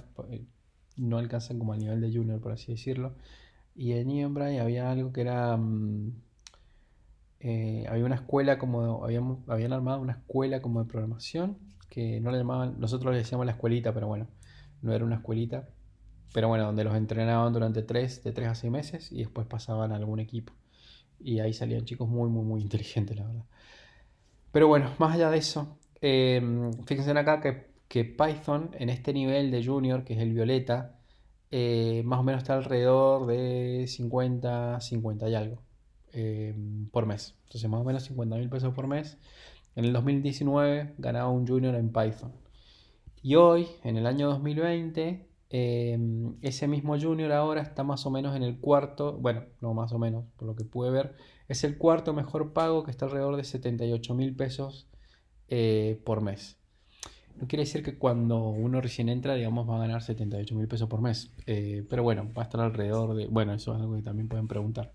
no alcanzan como al nivel de junior, por así decirlo. Y en Niembray había algo que era. Había una escuela habían armado una escuela como de programación, que no le llamaban, nosotros le decíamos la escuelita, pero bueno, no era una escuelita. Pero bueno, donde los entrenaban durante de 3 a 6 meses y después pasaban a algún equipo. Y ahí salían chicos muy, muy, muy inteligentes, la verdad. Pero bueno, más allá de eso, fíjense acá que Python en este nivel de junior, que es el violeta, más o menos está alrededor de 50 y algo eh, por mes. Entonces más o menos 50.000 pesos por mes. En el 2019 ganaba un junior en Python. Y hoy, en el año 2020, ese mismo junior ahora está más o menos en el cuarto, bueno, no más o menos, por lo que pude ver, es el cuarto mejor pago, que está alrededor de 78.000 pesos por mes. No quiere decir que cuando uno recién entra, digamos, va a ganar 78.000 pesos por mes. Pero bueno, va a estar alrededor de... Bueno, eso es algo que también pueden preguntar.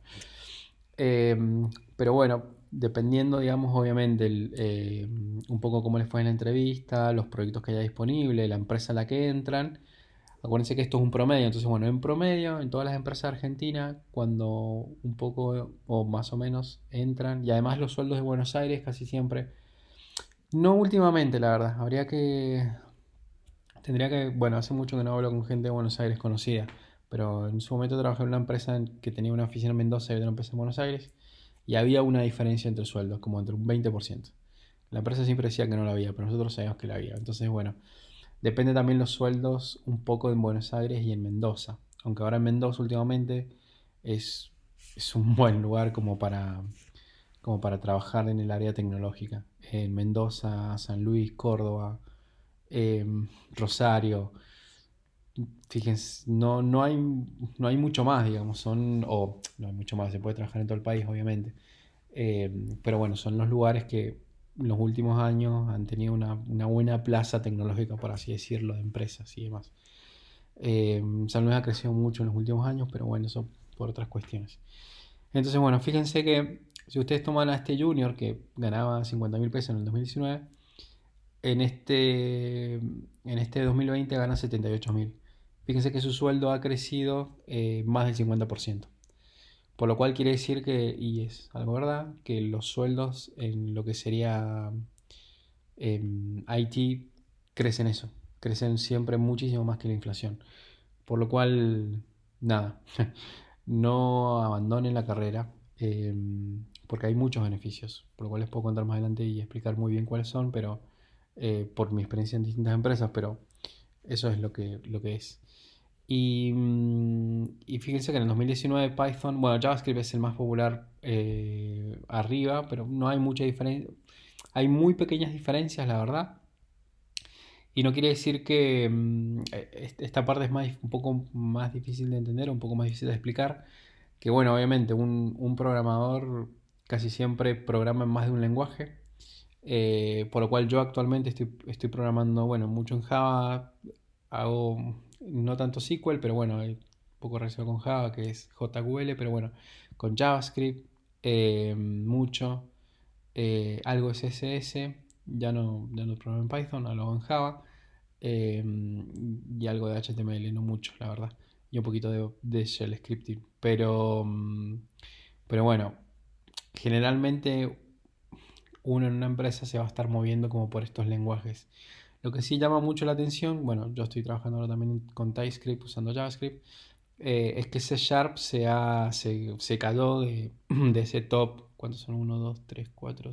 Eh, pero bueno, dependiendo, digamos, obviamente, un poco cómo les fue en la entrevista, los proyectos que haya disponible, la empresa a la que entran. Acuérdense que esto es un promedio, entonces bueno, en promedio, en todas las empresas argentinas, cuando un poco o más o menos entran, y además los sueldos de Buenos Aires casi siempre, no últimamente la verdad, bueno, hace mucho que no hablo con gente de Buenos Aires conocida, pero en su momento trabajé en una empresa que tenía una oficina en Mendoza y otra empresa en Buenos Aires, y había una diferencia entre sueldos, como entre un 20%. La empresa siempre decía que no la había, pero nosotros sabíamos que la había. Entonces, bueno, depende también los sueldos un poco en Buenos Aires y en Mendoza. Aunque ahora en Mendoza últimamente es, es un buen lugar como para trabajar en el área tecnológica. En Mendoza, San Luis, Córdoba, eh, Rosario. Fíjense, no hay mucho más, digamos, no hay mucho más, se puede trabajar en todo el país, obviamente. Pero bueno, son los lugares que en los últimos años han tenido una buena plaza tecnológica, por así decirlo, de empresas y demás. San Luis ha crecido mucho en los últimos años, pero bueno, eso por otras cuestiones. Entonces, bueno, fíjense que si ustedes toman a este junior que ganaba 50.000 pesos en el 2019, en este 2020 gana 78.000. Fíjense que su sueldo ha crecido más del 50%. Por lo cual quiere decir que, y es algo verdad, que los sueldos en lo que sería IT crecen eso. Crecen siempre muchísimo más que la inflación. Por lo cual, nada, no abandonen la carrera, porque hay muchos beneficios, por lo cual les puedo contar más adelante y explicar muy bien cuáles son, pero por mi experiencia en distintas empresas, pero eso es lo que es. Y fíjense que en el 2019 Python, bueno, JavaScript es el más popular arriba, pero no hay mucha diferencia. Hay muy pequeñas diferencias, la verdad. Y no quiere decir que esta parte es un poco más difícil de entender, un poco más difícil de explicar. Que bueno, obviamente un programador casi siempre programa en más de un lenguaje. Por lo cual yo actualmente estoy programando, bueno, mucho en Java. Hago no tanto SQL, pero bueno, hay poco relacionado con Java, que es JQL, pero bueno, con JavaScript, mucho. Algo es CSS, ya no programo en Python, lo hago en Java. eh, y algo de HTML, no mucho, la verdad. Y un poquito de shell scripting. Pero bueno, generalmente uno en una empresa se va a estar moviendo como por estos lenguajes. Lo que sí llama mucho la atención, bueno, yo estoy trabajando ahora también con TypeScript usando JavaScript, es que C Sharp se cayó de ese top. ¿Cuántos son? 1, 2, 3, 4,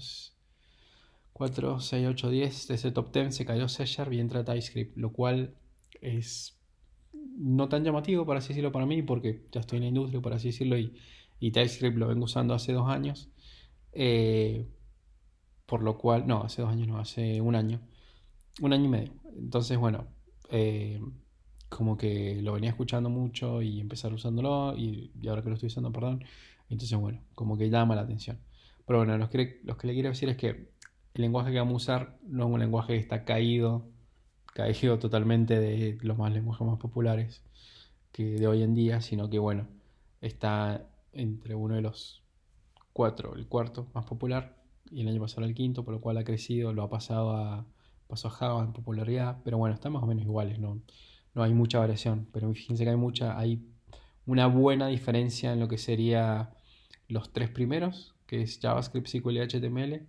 4, 6, 8, 10. De ese top 10 se cayó C Sharp y entra TypeScript, lo cual es no tan llamativo, por así decirlo, para mí, porque ya estoy en la industria, por así decirlo, y TypeScript lo vengo usando hace 2 años. eh, por lo cual, no, hace 2 años, no, hace un año y medio. Entonces, bueno, eh, como que lo venía escuchando mucho y empezar usándolo, y ahora que lo estoy usando, perdón, entonces, bueno, como que llama la atención. Pero bueno, lo que le quiero decir es que el lenguaje que vamos a usar no es un lenguaje que está caído totalmente de los más lenguajes más populares que de hoy en día, sino que, bueno, está entre uno de los cuatro, el cuarto más popular, y el año pasado el quinto, por lo cual ha crecido, pasó a Java en popularidad, pero bueno, están más o menos iguales, no hay mucha variación, pero fíjense que hay una buena diferencia en lo que sería los tres primeros, que es JavaScript, SQL y HTML,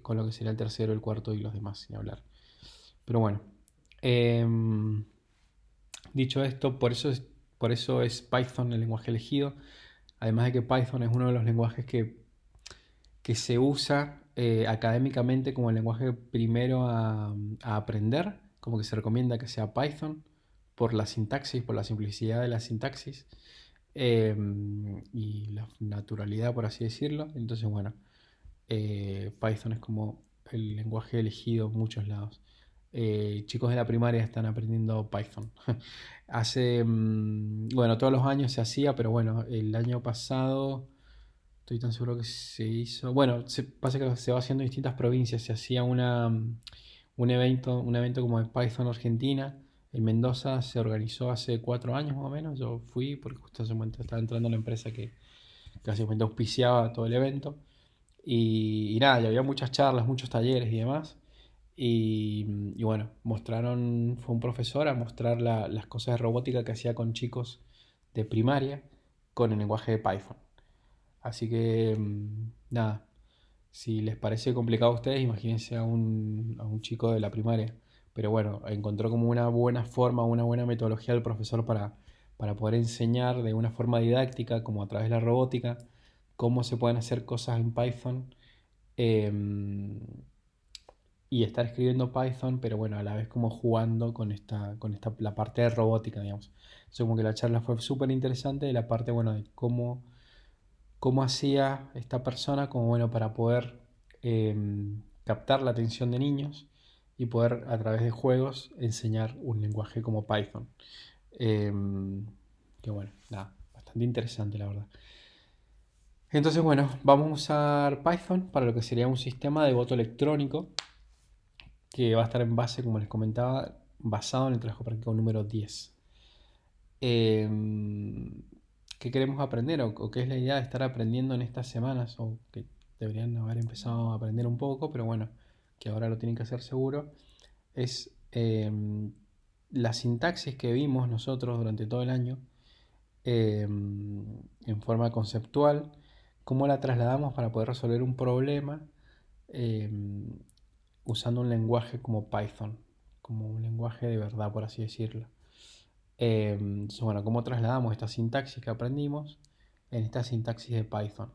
con lo que sería el tercero, el cuarto y los demás, sin hablar. Pero bueno, em, dicho esto, por eso es Python el lenguaje elegido. Además de que Python es uno de los lenguajes que se usa académicamente como el lenguaje primero a aprender, como que se recomienda que sea Python por la sintaxis, por la simplicidad de la sintaxis, eh, y la naturalidad, por así decirlo. Entonces, bueno, Python es como el lenguaje elegido en muchos lados. Chicos de la primaria están aprendiendo Python. Bueno, todos los años se hacía, pero bueno, el año pasado estoy tan seguro que se hizo. Bueno, pasa que se va haciendo en distintas provincias. Se hacía un evento como de Python Argentina. En Mendoza se organizó hace 4 años más o menos. Yo fui porque justo en ese momento estaba entrando en la empresa que básicamente auspiciaba todo el evento. Y nada, y había muchas charlas, muchos talleres y demás. Y bueno, fue un profesor a mostrar las cosas de robótica que hacía con chicos de primaria con el lenguaje de Python. Así que, nada, si les parece complicado a ustedes, imagínense a un chico de la primaria. Pero bueno, encontró como una buena forma, una buena metodología del profesor para poder enseñar de una forma didáctica, como a través de la robótica, cómo se pueden hacer cosas en Python, em, y estar escribiendo Python, pero bueno, a la vez como jugando la parte de robótica, digamos. Entonces como que la charla fue súper interesante de la parte, bueno, de cómo hacía esta persona como, bueno, para poder captar la atención de niños y poder a través de juegos enseñar un lenguaje como Python. Que bueno, nada, bastante interesante la verdad. Entonces, bueno, vamos a usar Python para lo que sería un sistema de voto electrónico que va a estar en base, como les comentaba, basado en el trabajo práctico número 10. ¿Qué queremos aprender o qué es la idea de estar aprendiendo en estas semanas? O que deberían haber empezado a aprender un poco, pero bueno, que ahora lo tienen que hacer seguro. Es la sintaxis que vimos nosotros durante todo el año en forma conceptual, cómo la trasladamos para poder resolver un problema usando un lenguaje como Python, como un lenguaje de verdad, por así decirlo. Entonces, bueno, cómo trasladamos esta sintaxis que aprendimos en esta sintaxis de Python.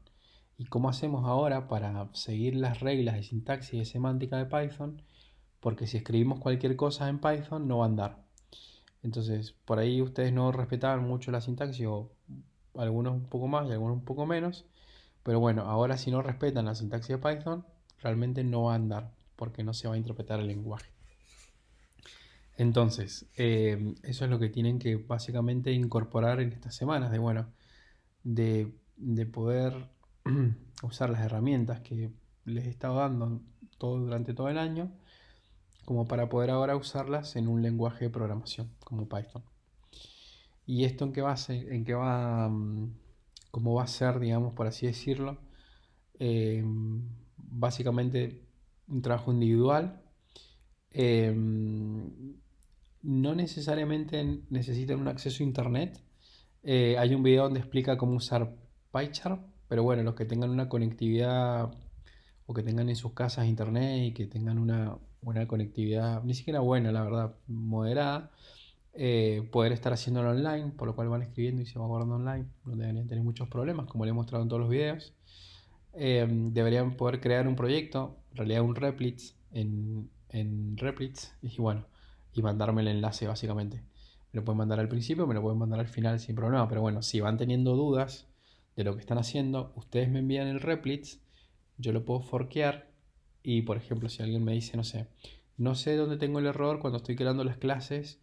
Y cómo hacemos ahora para seguir las reglas de sintaxis y de semántica de Python, porque si escribimos cualquier cosa en Python no va a andar. Entonces, por ahí ustedes no respetaban mucho la sintaxis, o algunos un poco más y algunos un poco menos. Pero bueno, ahora si no respetan la sintaxis de Python, realmente no va a andar, porque no se va a interpretar el lenguaje. Entonces, eso es lo que tienen que básicamente incorporar en estas semanas, de bueno, de poder usar las herramientas que les he estado dando durante todo el año, como para poder ahora usarlas en un lenguaje de programación como Python. ¿Y esto en qué va a ser, en qué va, cómo va a ser, digamos, por así decirlo? Eh, Básicamente un trabajo individual. Eh, no necesariamente necesitan un acceso a internet. Hay un video donde explica cómo usar PyCharm, pero bueno, los que tengan una conectividad o que tengan en sus casas internet y que tengan una conectividad, ni siquiera buena, la verdad, moderada, poder estar haciéndolo online, por lo cual van escribiendo y se van guardando online, no deberían tener muchos problemas, como les he mostrado en todos los videos. Deberían poder crear un proyecto, en realidad un Replits, en Replits, y bueno, y mandarme el enlace básicamente. Me lo pueden mandar al principio, me lo pueden mandar al final sin problema, pero bueno, si van teniendo dudas de lo que están haciendo, ustedes me envían el Replits, yo lo puedo forkear y por ejemplo si alguien me dice, no sé dónde tengo el error cuando estoy creando las clases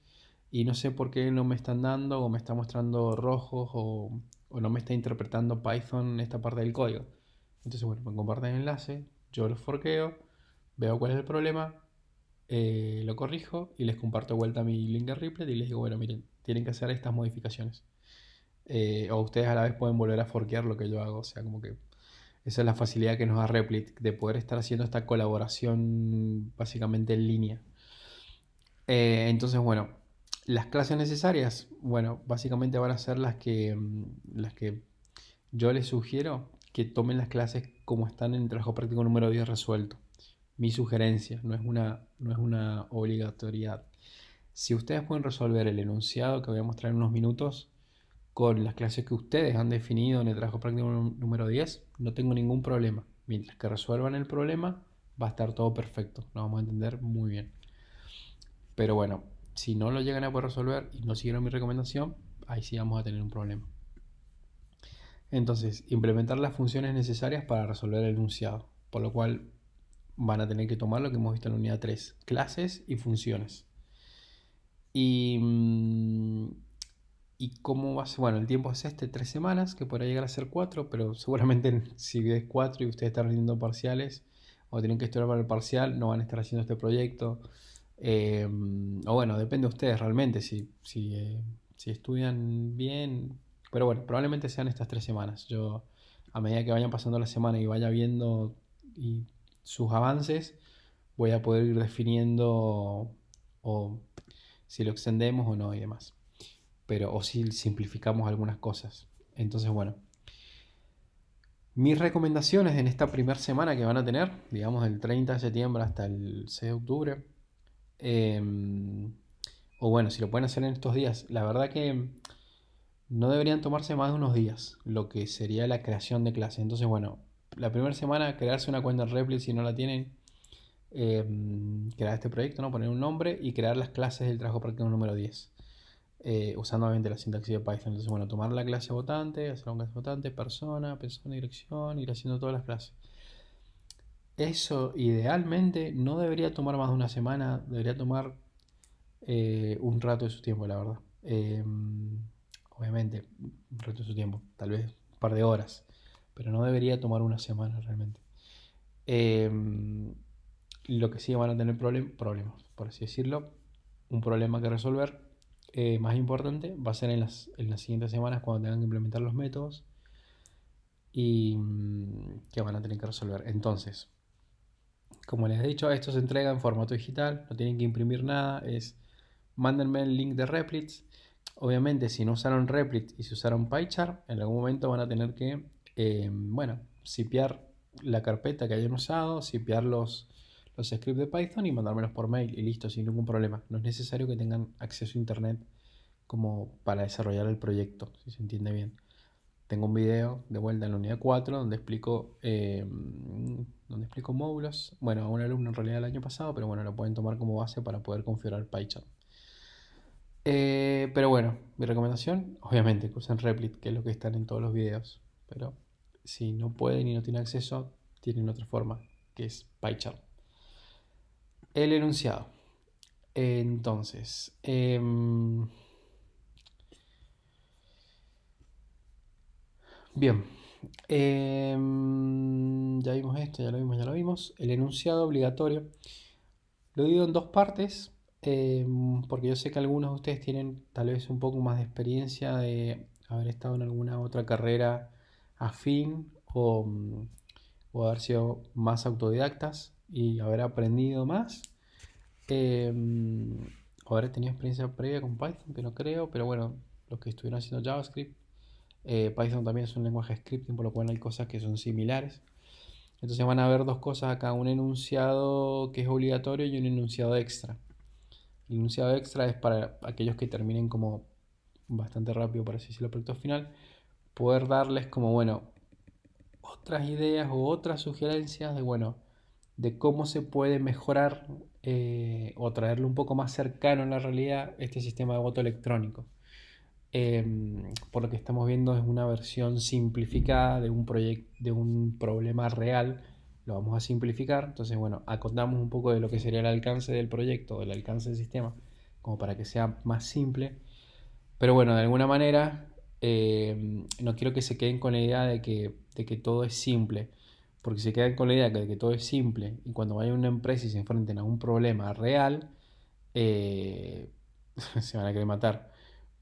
y no sé por qué no me están dando o me está mostrando rojos o no me está interpretando Python esta parte del código. Entonces, bueno, me comparten el enlace, yo lo forqueo, veo cuál es el problema, lo corrijo y les comparto de vuelta mi link de Replit y les digo, bueno, miren, tienen que hacer estas modificaciones. O ustedes a la vez pueden volver a forquear lo que yo hago, o sea, como que esa es la facilidad que nos da Replit, de poder estar haciendo esta colaboración básicamente en línea. Entonces, bueno, las clases necesarias, bueno, básicamente van a ser las que yo les sugiero que tomen las clases como están en el trabajo práctico número 10 resuelto. Mi sugerencia, no es una obligatoriedad. Si ustedes pueden resolver el enunciado que voy a mostrar en unos minutos con las clases que ustedes han definido en el trabajo práctico número 10, no tengo ningún problema. Mientras que resuelvan el problema, va a estar todo perfecto. Lo vamos a entender muy bien. Pero bueno, si no lo llegan a poder resolver y no siguieron mi recomendación, ahí sí vamos a tener un problema. Entonces, implementar las funciones necesarias para resolver el enunciado, por lo cual van a tener que tomar lo que hemos visto en la unidad 3, clases y funciones. Y, y cómo va a ser, bueno, el tiempo es 3 semanas, que podrá llegar a ser 4, pero seguramente si es 4 y ustedes están rindiendo parciales o tienen que estudiar para el parcial, no van a estar haciendo este proyecto. O bueno, depende de ustedes realmente, si estudian bien. Pero bueno, probablemente sean estas 3 semanas. Yo, a medida que vayan pasando la semana y vaya viendo sus avances, voy a poder ir definiendo o si lo extendemos o no y demás. Pero, o si simplificamos algunas cosas. Entonces, bueno, mis recomendaciones en esta primera semana que van a tener, digamos del 30 de septiembre hasta el 6 de octubre, o bueno, si lo pueden hacer en estos días, la verdad que no deberían tomarse más de unos días, lo que sería la creación de clase. Entonces, bueno, la primera semana crearse una cuenta en Replit si no la tienen, crear este proyecto, ¿no? Poner un nombre y crear las clases del trabajo práctico número 10. Usando obviamente la sintaxis de Python. Entonces, bueno, tomar la clase votante, hacer una clase votante, persona, dirección, ir haciendo todas las clases. Eso idealmente no debería tomar más de una semana, debería tomar un rato de su tiempo, la verdad. Obviamente, un rato de su tiempo, tal vez un par de horas, pero no debería tomar una semana realmente. Lo que sí van a tener problemas, por así decirlo, un problema que resolver más importante va a ser en las siguientes semanas cuando tengan que implementar los métodos y que van a tener que resolver. Entonces, como les he dicho, esto se entrega en formato digital, no tienen que imprimir nada, mándenme el link de Replits. Obviamente, si no usaron Replit y si usaron PyCharm, en algún momento van a tener que, zipear la carpeta que hayan usado, zipear los scripts de Python y mandármelos por mail y listo, sin ningún problema. No es necesario que tengan acceso a internet como para desarrollar el proyecto, si se entiende bien. Tengo un video de vuelta en la unidad 4 donde explico módulos. Bueno, a un alumno en realidad el año pasado, pero bueno, lo pueden tomar como base para poder configurar PyCharm. Pero bueno, mi recomendación, obviamente, que usen Replit, que es lo que están en todos los videos. Pero si no pueden y no tienen acceso, tienen otra forma, que es PyCharm. El enunciado. Entonces, bien. Ya vimos esto, ya lo vimos. El enunciado obligatorio. Lo divido en dos partes, porque yo sé que algunos de ustedes tienen tal vez un poco más de experiencia de haber estado en alguna otra carrera afín o haber sido más autodidactas y haber aprendido más. O haber tenido experiencia previa con Python, que no creo, pero bueno, los que estuvieron haciendo JavaScript. Python también es un lenguaje scripting, por lo cual hay cosas que son similares. Entonces van a ver dos cosas acá, un enunciado que es obligatorio y un enunciado extra. El enunciado extra es para aquellos que terminen como bastante rápido, por así decirlo, el proyecto final, poder darles como, bueno, otras ideas o otras sugerencias de, bueno, de cómo se puede mejorar o traerlo un poco más cercano en la realidad este sistema de voto electrónico. Por lo que estamos viendo es una versión simplificada de un proyecto, de un problema real. Lo vamos a simplificar. Entonces, bueno, acotamos un poco de lo que sería el alcance del proyecto, el alcance del sistema, como para que sea más simple. Pero bueno, de alguna manera, no quiero que se queden con la idea de que todo es simple. Porque si se quedan con la idea de que todo es simple y cuando vayan a una empresa y se enfrenten a un problema real, eh, se van a querer matar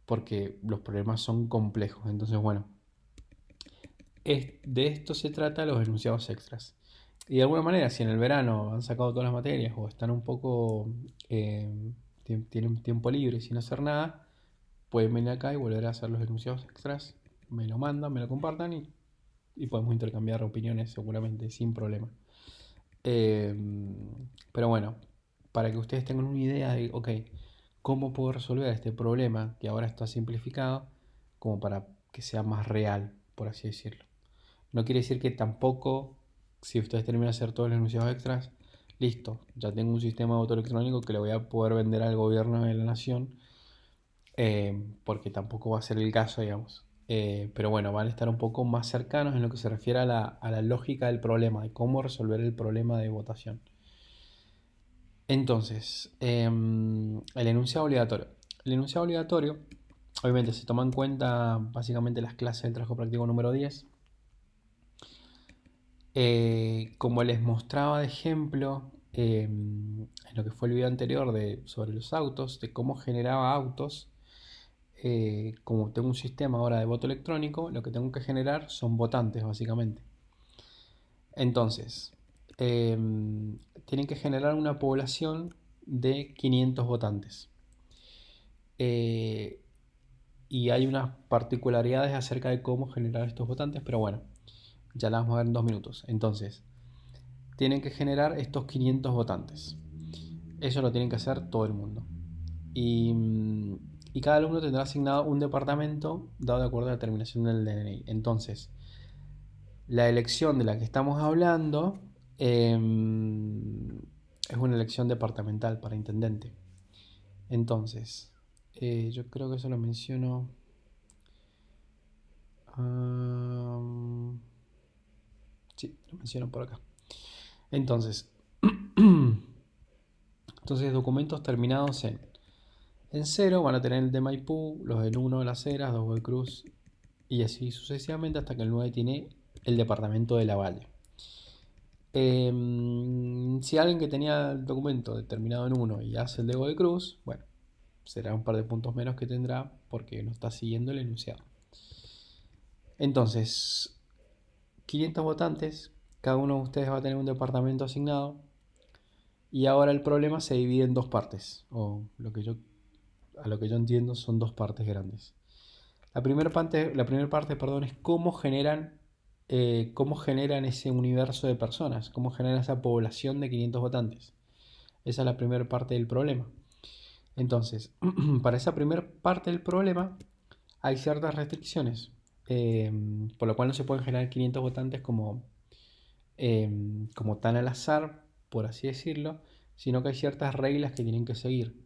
porque los problemas son complejos. Entonces, bueno, de esto se trata los enunciados extras. Y de alguna manera, si en el verano han sacado todas las materias o están un poco, tienen tiempo libre sin hacer nada, pueden venir acá y volver a hacer los enunciados extras. Me lo mandan, me lo compartan y podemos intercambiar opiniones seguramente sin problema. Pero bueno, para que ustedes tengan una idea de, ok, cómo puedo resolver este problema que ahora está simplificado, como para que sea más real, por así decirlo. No quiere decir que tampoco, si ustedes terminan de hacer todos los enunciados extras, listo, ya tengo un sistema de voto electrónico que le voy a poder vender al gobierno de la nación, porque tampoco va a ser el caso, digamos. Pero bueno, van a estar un poco más cercanos en lo que se refiere a la lógica del problema, de cómo resolver el problema de votación. Entonces, el enunciado obligatorio. El enunciado obligatorio, obviamente, se toma en cuenta básicamente las clases del trabajo práctico número 10. Como les mostraba de ejemplo en lo que fue el video anterior sobre los autos, de cómo generaba autos, como tengo un sistema ahora de voto electrónico, lo que tengo que generar son votantes básicamente. Entonces, tienen que generar una población de 500 votantes. Y hay unas particularidades acerca de cómo generar estos votantes, pero bueno, ya las vamos a ver en 2 minutos. Entonces, tienen que generar estos 500 votantes. Eso lo tienen que hacer todo el mundo. Y cada alumno tendrá asignado un departamento dado de acuerdo a la terminación del DNI. Entonces, la elección de la que estamos hablando es una elección departamental para intendente. Entonces, yo creo que eso lo menciono. Sí, lo menciono por acá. Entonces, documentos terminados en 0 van a tener el de Maipú, los del 1 de Las Heras, 2 de Cruz y así sucesivamente hasta que el 9 tiene el departamento de La Valle. Si alguien que tenía el documento determinado en 1 y hace el de Godoy Cruz, bueno, será un par de puntos menos que tendrá porque no está siguiendo el enunciado. Entonces, 500 votantes, cada uno de ustedes va a tener un departamento asignado y ahora el problema se divide en dos partes, o a lo que yo entiendo son dos partes grandes. La primera parte, perdón, es cómo generan ese universo de personas, cómo generan esa población de 500 votantes. Esa es la primera parte del problema. Entonces, para esa primera parte del problema hay ciertas restricciones, eh, por lo cual no se pueden generar 500 votantes como tan al azar, por así decirlo, sino que hay ciertas reglas que tienen que seguir.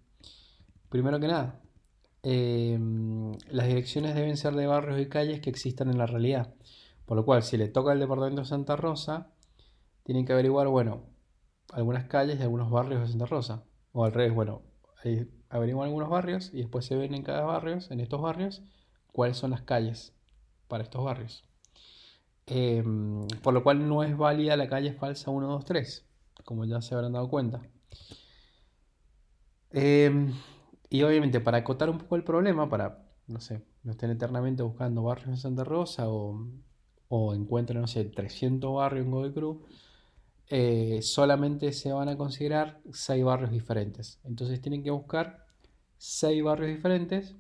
Primero que nada, las direcciones deben ser de barrios y calles que existan en la realidad. Por lo cual, si le toca al departamento de Santa Rosa, tienen que averiguar, bueno, algunas calles de algunos barrios de Santa Rosa. O al revés, bueno, averiguan algunos barrios y después se ven en estos barrios, cuáles son las calles para estos barrios. Por lo cual no es válida la calle falsa 1, 2, 3, como ya se habrán dado cuenta. Eh, y obviamente para acotar un poco el problema, para, no sé, no estén eternamente buscando barrios en Santa Rosa o encuentren, no sé, 300 barrios en Godoy Cruz, solamente se van a considerar 6 barrios diferentes. Entonces tienen que buscar 6 barrios diferentes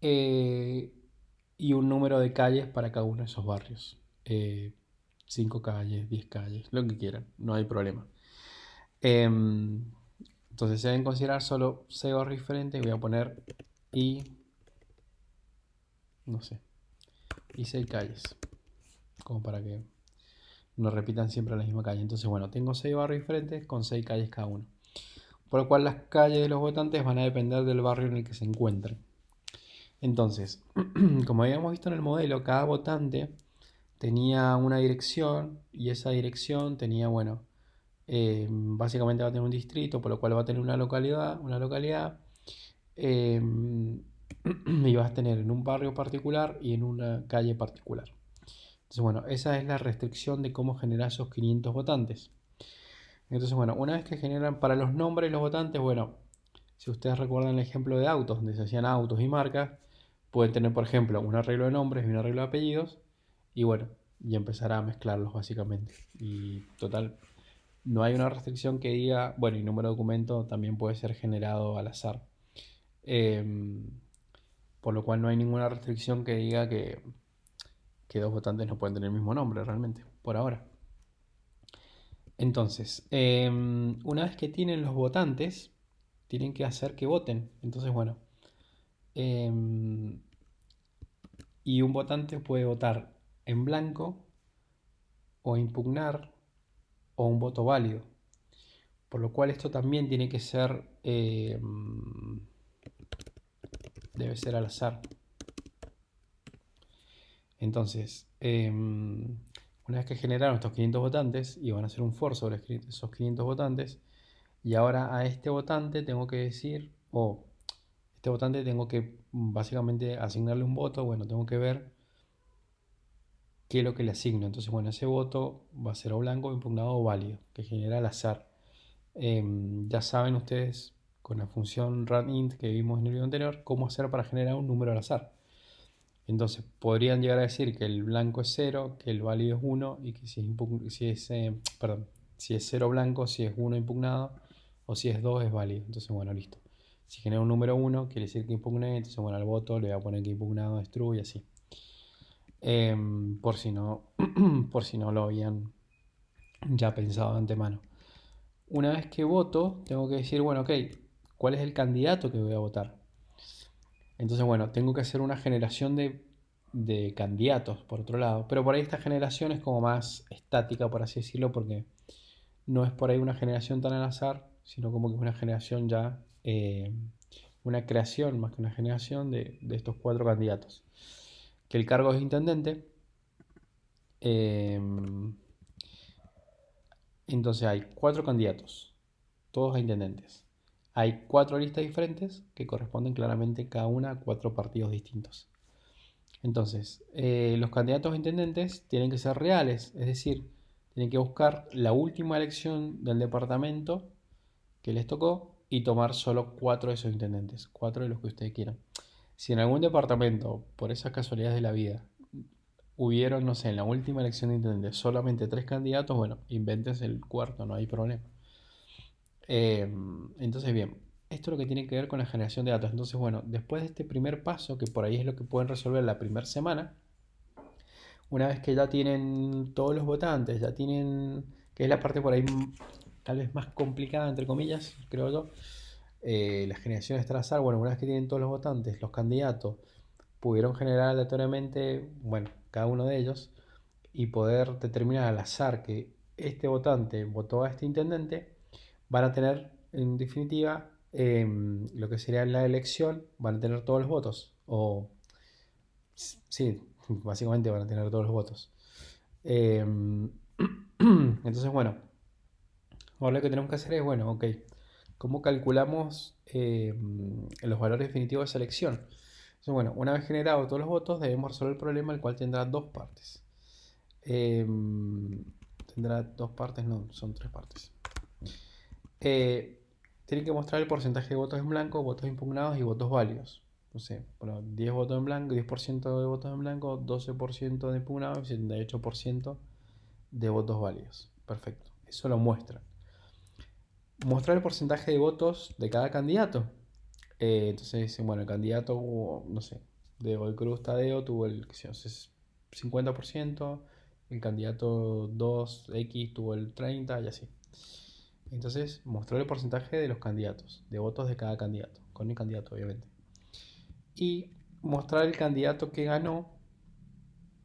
eh, y un número de calles para cada uno de esos barrios. 5 calles, 10 calles, lo que quieran, no hay problema. Entonces se deben considerar solo 6 barrios diferentes. Voy a poner y, no sé, y 6 calles, como para que no repitan siempre la misma calle. Entonces, bueno, tengo 6 barrios diferentes con 6 calles cada uno. Por lo cual las calles de los votantes van a depender del barrio en el que se encuentren. Entonces, como habíamos visto en el modelo, cada votante tenía una dirección y esa dirección tenía, bueno, básicamente va a tener un distrito, por lo cual va a tener una localidad eh, y vas a tener en un barrio particular y en una calle particular. Entonces, bueno, esa es la restricción de cómo generar esos 500 votantes. Entonces, bueno, una vez que generan para los nombres de los votantes, bueno, si ustedes recuerdan el ejemplo de autos, donde se hacían autos y marcas, pueden tener, por ejemplo, un arreglo de nombres y un arreglo de apellidos, y bueno, y empezar a mezclarlos básicamente. Y total, no hay una restricción que diga, bueno, y número de documento también puede ser generado al azar. Em, por lo cual no hay ninguna restricción que diga que dos votantes no pueden tener el mismo nombre realmente, por ahora. Entonces, una vez que tienen los votantes, tienen que hacer que voten. Entonces, bueno, em, y un votante puede votar en blanco o impugnar o un voto válido. Por lo cual esto también tiene que ser, debe ser al azar. Entonces, una vez que generaron estos 500 votantes, y van a hacer un for sobre esos 500 votantes, y ahora a este votante tengo que decir, o este votante tengo que básicamente asignarle un voto, bueno, tengo que ver qué es lo que le asigno. Entonces, bueno, ese voto va a ser o blanco, impugnado o válido, que genera al azar. Ya saben ustedes con la función runInt que vimos en el video anterior, cómo hacer para generar un número al azar. Entonces podrían llegar a decir que el blanco es 0, que el válido es 1 y que si es 0 blanco, si es 1 impugnado o si es 2 es válido. Entonces bueno, listo. Si genera un número 1 quiere decir que impugné, entonces bueno, al voto le voy a poner que impugnado es true y así. Por si no, por si no lo habían ya pensado de antemano. Una vez que voto, tengo que decir, bueno, ok, ¿cuál es el candidato que voy a votar? Entonces, bueno, tengo que hacer una generación de candidatos, por otro lado. Pero por ahí esta generación es como más estática, por así decirlo, porque no es por ahí una generación tan al azar, sino como que es una generación ya, una creación más que una generación de estos 4 candidatos. Que el cargo es intendente. eh, entonces hay 4 candidatos, todos a intendentes. Hay 4 listas diferentes que corresponden claramente cada una a 4 partidos distintos. Entonces, los candidatos a intendentes tienen que ser reales, es decir, tienen que buscar la última elección del departamento que les tocó y tomar solo 4 de esos intendentes, 4 de los que ustedes quieran. Si en algún departamento, por esas casualidades de la vida, hubieron, no sé, en la última elección de intendentes solamente 3 candidatos, bueno, invéntense el cuarto, no hay problema. Entonces, bien, esto es lo que tiene que ver con la generación de datos. Entonces, bueno, después de este primer paso, que por ahí es lo que pueden resolver la primera semana, una vez que ya tienen todos los votantes, ya tienen, que es la parte por ahí tal vez más complicada, entre comillas, creo yo, la generación está al azar, bueno, una vez que tienen todos los votantes, los candidatos pudieron generar aleatoriamente, bueno, cada uno de ellos, y poder determinar al azar que este votante votó a este intendente, van a tener, en definitiva, lo que sería la elección, van a tener todos los votos, o sí, básicamente van a tener todos los votos. Entonces, bueno, ahora lo que tenemos que hacer es, bueno, ok, ¿cómo calculamos los valores definitivos de esa elección? Entonces, bueno, una vez generados todos los votos, debemos resolver el problema, el cual tendrá 2 partes. Tendrá 2 partes, no, son 3 partes. Eh, Tienen que mostrar el porcentaje de votos en blanco, votos impugnados y votos válidos. No sé, bueno, 10 votos en blanco, 10% de votos en blanco, 12% de impugnados y 78% de votos válidos. Perfecto, eso lo muestra. Mostrar el porcentaje de votos de cada candidato. Entonces dicen, bueno, el candidato, no sé, de Hoy Cruz Tadeo tuvo el 50%, el candidato 2X tuvo el 30% y así. Entonces, mostrar el porcentaje de los candidatos, de votos de cada candidato, con el candidato obviamente. Y mostrar el candidato que ganó.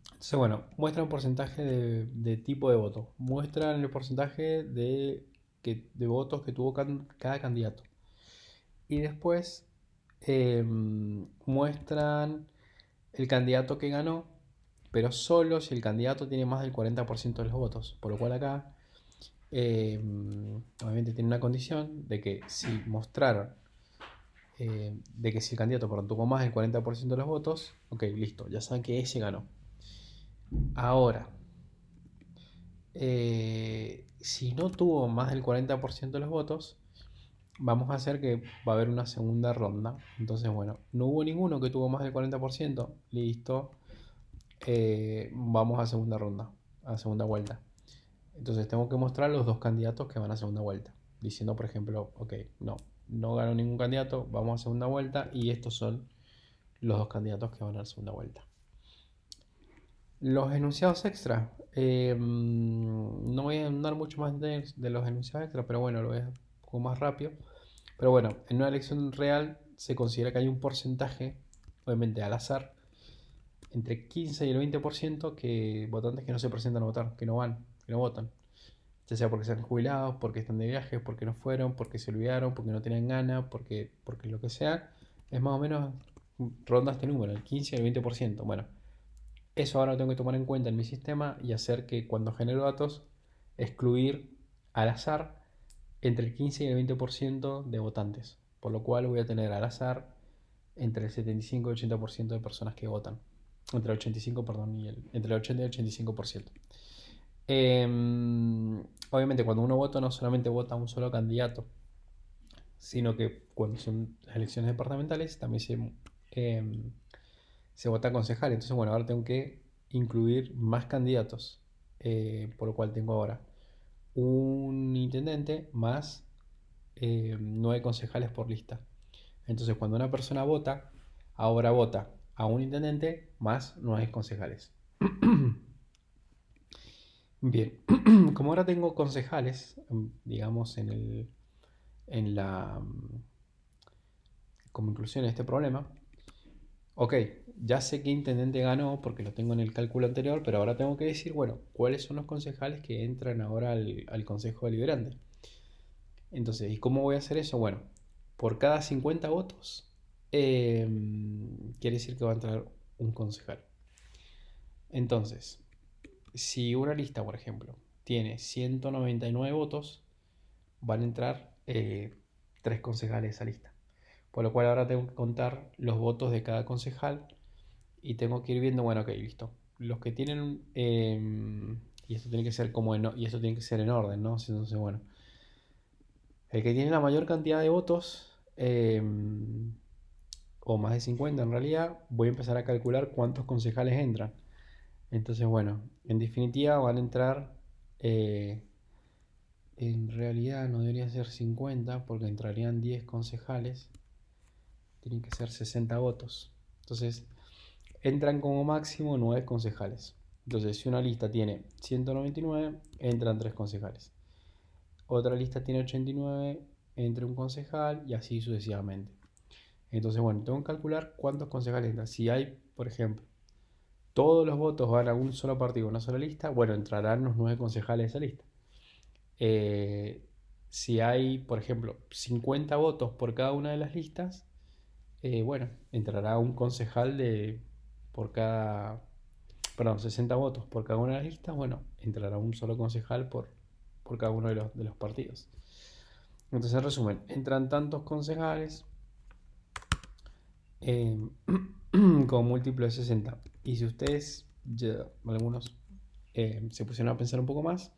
Entonces, bueno, muestran un porcentaje de tipo de voto. Muestran el porcentaje de votos que tuvo cada candidato. Y después muestran el candidato que ganó, pero solo si el candidato tiene más del 40% de los votos. Por lo cual acá, obviamente tiene una condición de que si mostraron, de que si el candidato tuvo más del 40% de los votos, ok, listo, ya saben que ese ganó. Ahora, si no tuvo más del 40% de los votos, vamos a hacer que va a haber una segunda ronda. Entonces, bueno, no hubo ninguno que tuvo más del 40%. Listo. Vamos a segunda ronda, a segunda vuelta. Entonces, tengo que mostrar los 2 candidatos que van a segunda vuelta. Diciendo, por ejemplo, ok, no ganó ningún candidato, vamos a segunda vuelta y estos son los 2 candidatos que van a la segunda vuelta. Los enunciados extra. No voy a andar mucho más de los enunciados extra, pero bueno, lo voy a un poco más rápido. Pero bueno, en una elección real se considera que hay un porcentaje, obviamente al azar, entre 15 y el 20% que votantes que no se presentan a votar, que no van, que no votan. Ya sea porque se han jubilado, porque están de viaje, porque no fueron, porque se olvidaron, porque no tenían ganas, porque lo que sea. Es más o menos ronda este número, el 15 y el 20%. Bueno, eso ahora lo tengo que tomar en cuenta en mi sistema y hacer que cuando genero datos, excluir al azar entre el 15 y el 20% de votantes. Por lo cual voy a tener al azar entre el 75 y el 80% de personas que votan. Entre el 85, perdón, entre el 80 y el 85%. Obviamente cuando uno vota no solamente vota a un solo candidato, sino que cuando son elecciones departamentales también se vota a concejal. Entonces, bueno, ahora tengo que incluir más candidatos. Por lo cual tengo ahora un intendente más 9 concejales por lista. Entonces, cuando una persona vota, ahora vota a un intendente más 9 concejales. Bien, como ahora tengo concejales, digamos, en la como inclusión en este problema, Ok, ya sé qué intendente ganó porque lo tengo en el cálculo anterior, pero ahora tengo que decir, bueno, cuáles son los concejales que entran ahora al Consejo Deliberante. Entonces, ¿y cómo voy a hacer eso? Bueno, por cada 50 votos, quiere decir que va a entrar un concejal. Entonces, si una lista, por ejemplo, tiene 199 votos, van a entrar 3 concejales a esa lista. Por lo cual ahora tengo que contar los votos de cada concejal y tengo que ir viendo, bueno, ok, listo. Los que tienen, y esto tiene que ser y esto tiene que ser en orden, ¿no? Entonces, bueno, el que tiene la mayor cantidad de votos, o más de 50 en realidad, voy a empezar a calcular cuántos concejales entran. Entonces, bueno, en definitiva van a entrar, eh, en realidad no debería ser 50 porque entrarían 10 concejales, tienen que ser 60 votos. Entonces, entran como máximo 9 concejales. Entonces, si una lista tiene 199, entran 3 concejales. Otra lista tiene 89, entra un concejal y así sucesivamente. Entonces, bueno, tengo que calcular cuántos concejales entran. Si hay, por ejemplo, todos los votos van a un solo partido, una sola lista, bueno, entrarán los 9 concejales de esa lista. Eh, si hay, por ejemplo, 50 votos por cada una de las listas, bueno, entrará un concejal por cada, perdón, 60 votos por cada una de las listas, bueno, entrará un solo concejal por cada uno de los partidos. Entonces, en resumen, entran tantos concejales, eh, con múltiplo de 60. Y si ustedes, ya, algunos, se pusieron a pensar un poco más,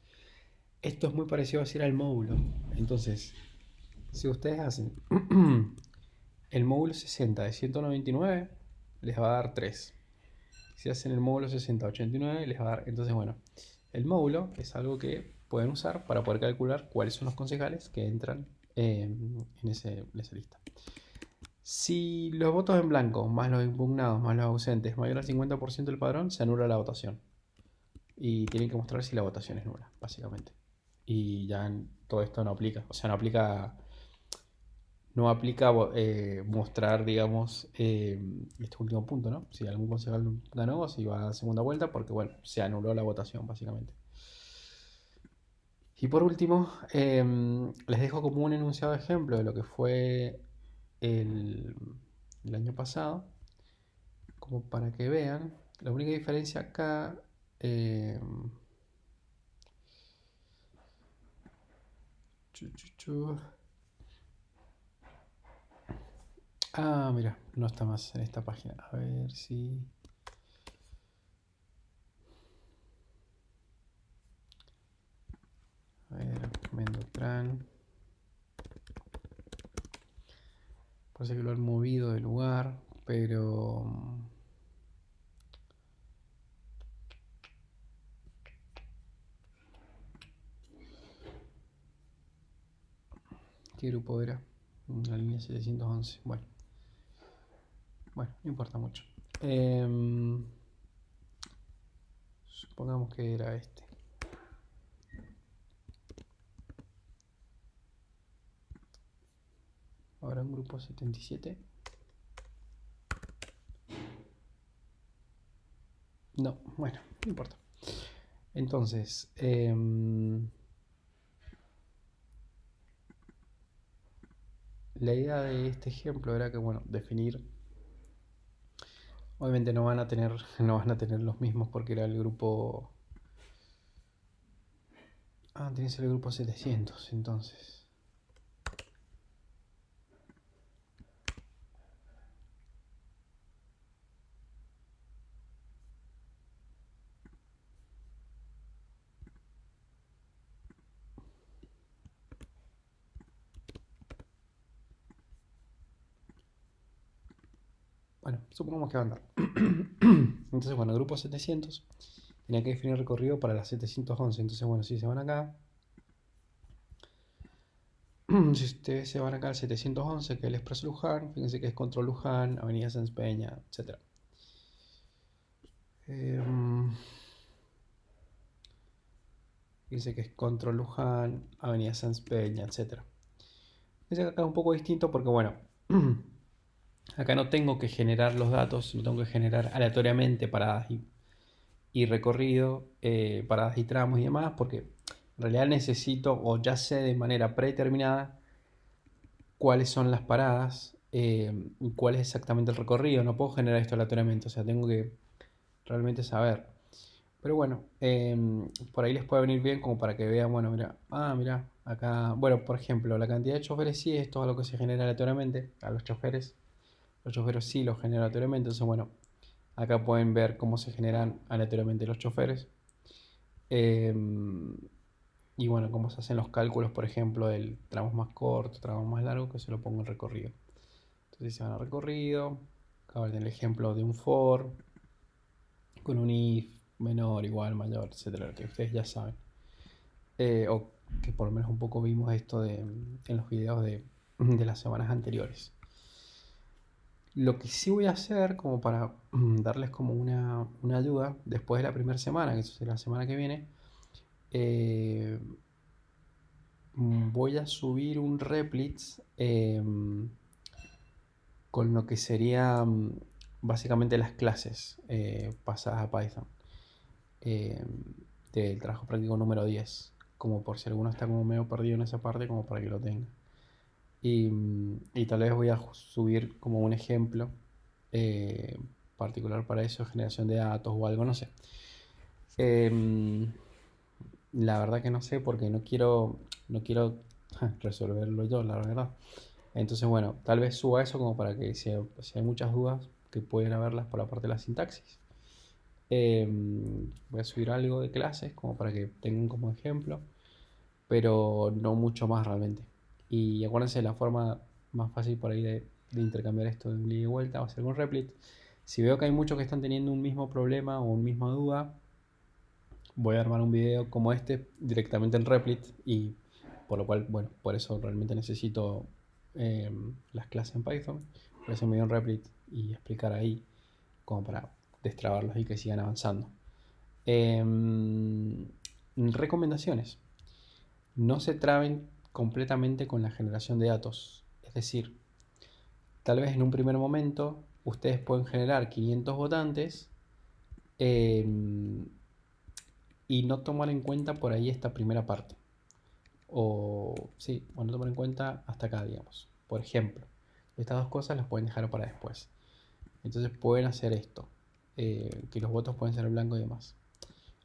esto es muy parecido a hacer al módulo. Entonces, si ustedes hacen el módulo 60 de 199, les va a dar 3. Si hacen el módulo 60 de 89, les va a dar... Entonces, bueno, el módulo es algo que pueden usar para poder calcular cuáles son los concejales que entran, en esa lista. Si los votos en blanco, más los impugnados, más los ausentes, mayor al 50% del padrón, se anula la votación. Y tienen que mostrar si la votación es nula, básicamente. Y ya todo esto no aplica. O sea, no aplica mostrar, digamos, este último punto, ¿no? Si algún concejal ganó o si va a segunda vuelta, porque, bueno, se anuló la votación, básicamente. Y por último, les dejo como un enunciado ejemplo de lo que fue el, el año pasado, como para que vean. La única diferencia acá... eh, chu, chu, chu. Ah, mira, no está más en esta página. A ver si... A ver, Mendotran. Parece que lo han movido de lugar, pero... ¿Qué grupo era? La línea 711. Bueno, no importa mucho. Supongamos que era este. Ahora un grupo 77. No, bueno, no importa. Entonces, la idea de este ejemplo era que, bueno, definir... Obviamente no van a tener, no van a tener los mismos porque era el grupo... Ah, tiene que ser el grupo 700, entonces. Bueno, supongamos que va a andar. Entonces, bueno, el grupo 700 tenía que definir recorrido para las 711. Entonces, bueno, si se van acá, si ustedes se van acá al 711, que es el Expreso Luján, fíjense que es Control Luján, Avenida Sáenz Peña, etc. Fíjense que es Control Luján, Avenida Sáenz Peña, etc. Fíjense que acá es un poco distinto porque, bueno, Acá no tengo que generar los datos, no tengo que generar aleatoriamente paradas y recorrido, paradas y tramos y demás, porque en realidad necesito o ya sé de manera predeterminada cuáles son las paradas y cuál es exactamente el recorrido. No puedo generar esto aleatoriamente, o sea, tengo que realmente saber. Pero bueno, por ahí les puede venir bien como para que vean, bueno, mira, mira, acá, bueno, por ejemplo, la cantidad de choferes sí, esto es lo que se genera aleatoriamente a los choferes sí los genera aleatoriamente, entonces bueno, acá pueden ver cómo se generan aleatoriamente los choferes. Em, y bueno, cómo se hacen los cálculos, por ejemplo, del tramo más corto, tramo más largo, que se lo pongo en recorrido. Entonces se van a recorrido, acá en el ejemplo de un for, con un if, menor, igual, mayor, etcétera, que ustedes ya saben. O que por lo menos un poco vimos esto en los videos de las semanas anteriores. Lo que sí voy a hacer, como para darles como una ayuda, después de la primera semana, que eso será la semana que viene, eh, voy a subir un Replits con lo que sería básicamente las clases pasadas a Python eh, del trabajo práctico número 10, como por si alguno está como medio perdido en esa parte, como para que lo tenga. Y tal vez voy a subir como un ejemplo eh, particular para eso, generación de datos o algo, no sé. Em, la verdad que no sé porque no quiero resolverlo yo, la verdad. Entonces, bueno, tal vez suba eso como para que si hay muchas dudas que pueden haberlas por la parte de la sintaxis. Voy a subir algo de clases como para que tengan como ejemplo, pero no mucho más realmente. Y acuérdense, la forma más fácil por ahí de intercambiar esto de un ida y vuelta va a ser con Replit. Si veo que hay muchos que están teniendo un mismo problema o una misma duda, voy a armar un video como este directamente en Replit y por lo cual, bueno, por eso realmente necesito las clases en Python. Por eso me dio en Replit y explicar ahí como para destrabarlos y que sigan avanzando. Recomendaciones. No se traben completamente con la generación de datos. Es decir, tal vez en un primer momento ustedes pueden generar 500 votantes eh, y no tomar en cuenta por ahí esta primera parte. O sí, o no tomar en cuenta hasta acá, digamos. Por ejemplo, estas dos cosas las pueden dejar para después. Entonces pueden hacer esto, que los votos pueden ser blanco y demás.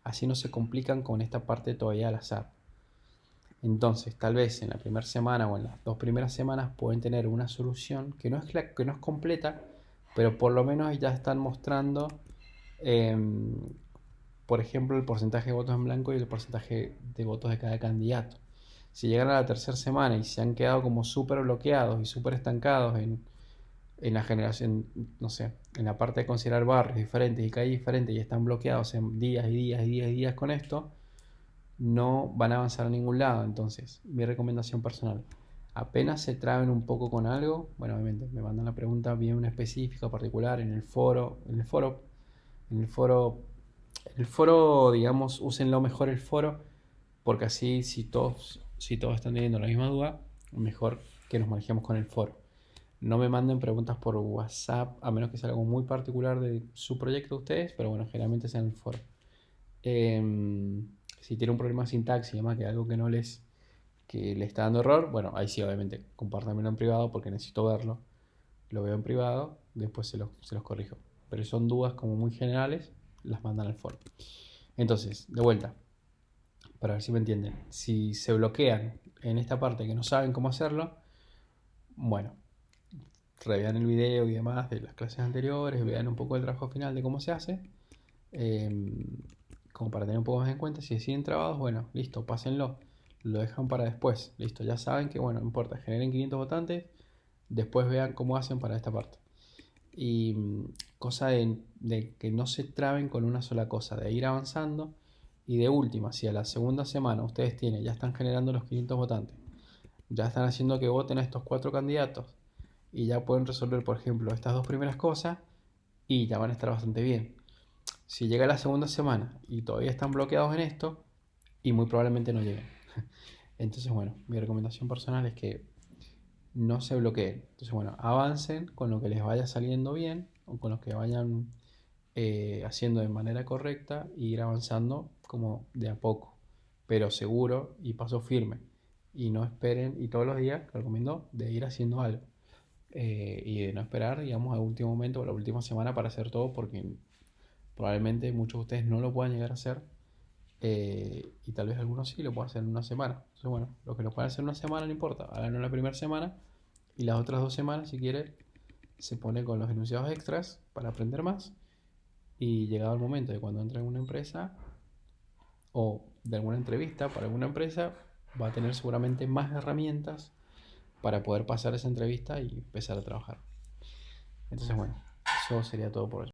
Así no se complican con esta parte todavía al azar. Entonces, tal vez en la primera semana o en las 2 primeras semanas pueden tener una solución que no es completa, pero por lo menos ya están mostrando, em, por ejemplo, el porcentaje de votos en blanco y el porcentaje de votos de cada candidato. Si llegan a la tercera semana y se han quedado como súper bloqueados y súper estancados en la generación, no sé, en la parte de considerar barrios diferentes y calles diferentes y están bloqueados en días y días y días y días con esto, no van a avanzar a ningún lado. Entonces, mi recomendación personal, apenas se traben un poco con algo, bueno, obviamente me mandan la pregunta bien específica, particular, en el foro, en el foro, digamos, úsenlo mejor el foro, porque así si todos están teniendo la misma duda, mejor que nos manejemos con el foro. No me manden preguntas por WhatsApp, a menos que sea algo muy particular de su proyecto de ustedes, pero bueno, generalmente sea en el foro. Si tiene un problema de sintaxis y demás, que algo que le está dando error, bueno, ahí sí, obviamente, compártamelo en privado porque necesito verlo. Lo veo en privado, después se los corrijo. Pero si son dudas como muy generales, las mandan al foro. Entonces, de vuelta, para ver si me entienden. Si se bloquean en esta parte que no saben cómo hacerlo, bueno, revean el video y demás de las clases anteriores, vean un poco el trabajo final de cómo se hace. Eh, Como para tener un poco más en cuenta, si deciden trabados, bueno, listo, pásenlo, lo dejan para después, listo, ya saben que, bueno, no importa, generen 500 votantes, después vean cómo hacen para esta parte. Y cosa de que no se traben con una sola cosa, de ir avanzando. Y de última, si a la segunda semana ustedes ya están generando los 500 votantes, ya están haciendo que voten a estos 4 candidatos y ya pueden resolver, por ejemplo, estas 2 primeras cosas y ya van a estar bastante bien. Si llega la segunda semana y todavía están bloqueados en esto, y muy probablemente no lleguen. Entonces, bueno, mi recomendación personal es que no se bloqueen. Entonces, bueno, avancen con lo que les vaya saliendo bien o con lo que vayan haciendo de manera correcta e ir avanzando como de a poco, pero seguro y paso firme. Y no esperen, y todos los días recomiendo de ir haciendo algo. Y de no esperar, digamos, al último momento o la última semana para hacer todo, porque probablemente muchos de ustedes no lo puedan llegar a hacer. Y tal vez algunos sí lo puedan hacer en una semana. Entonces, bueno, lo que lo puedan hacer en una semana no importa, háganlo en la primera semana y las otras 2 semanas, si quieren, se pone con los enunciados extras para aprender más. Y llegado el momento de cuando entre en una empresa o de alguna entrevista para alguna empresa, va a tener seguramente más herramientas para poder pasar esa entrevista y empezar a trabajar. Entonces, bueno, eso sería todo por hoy.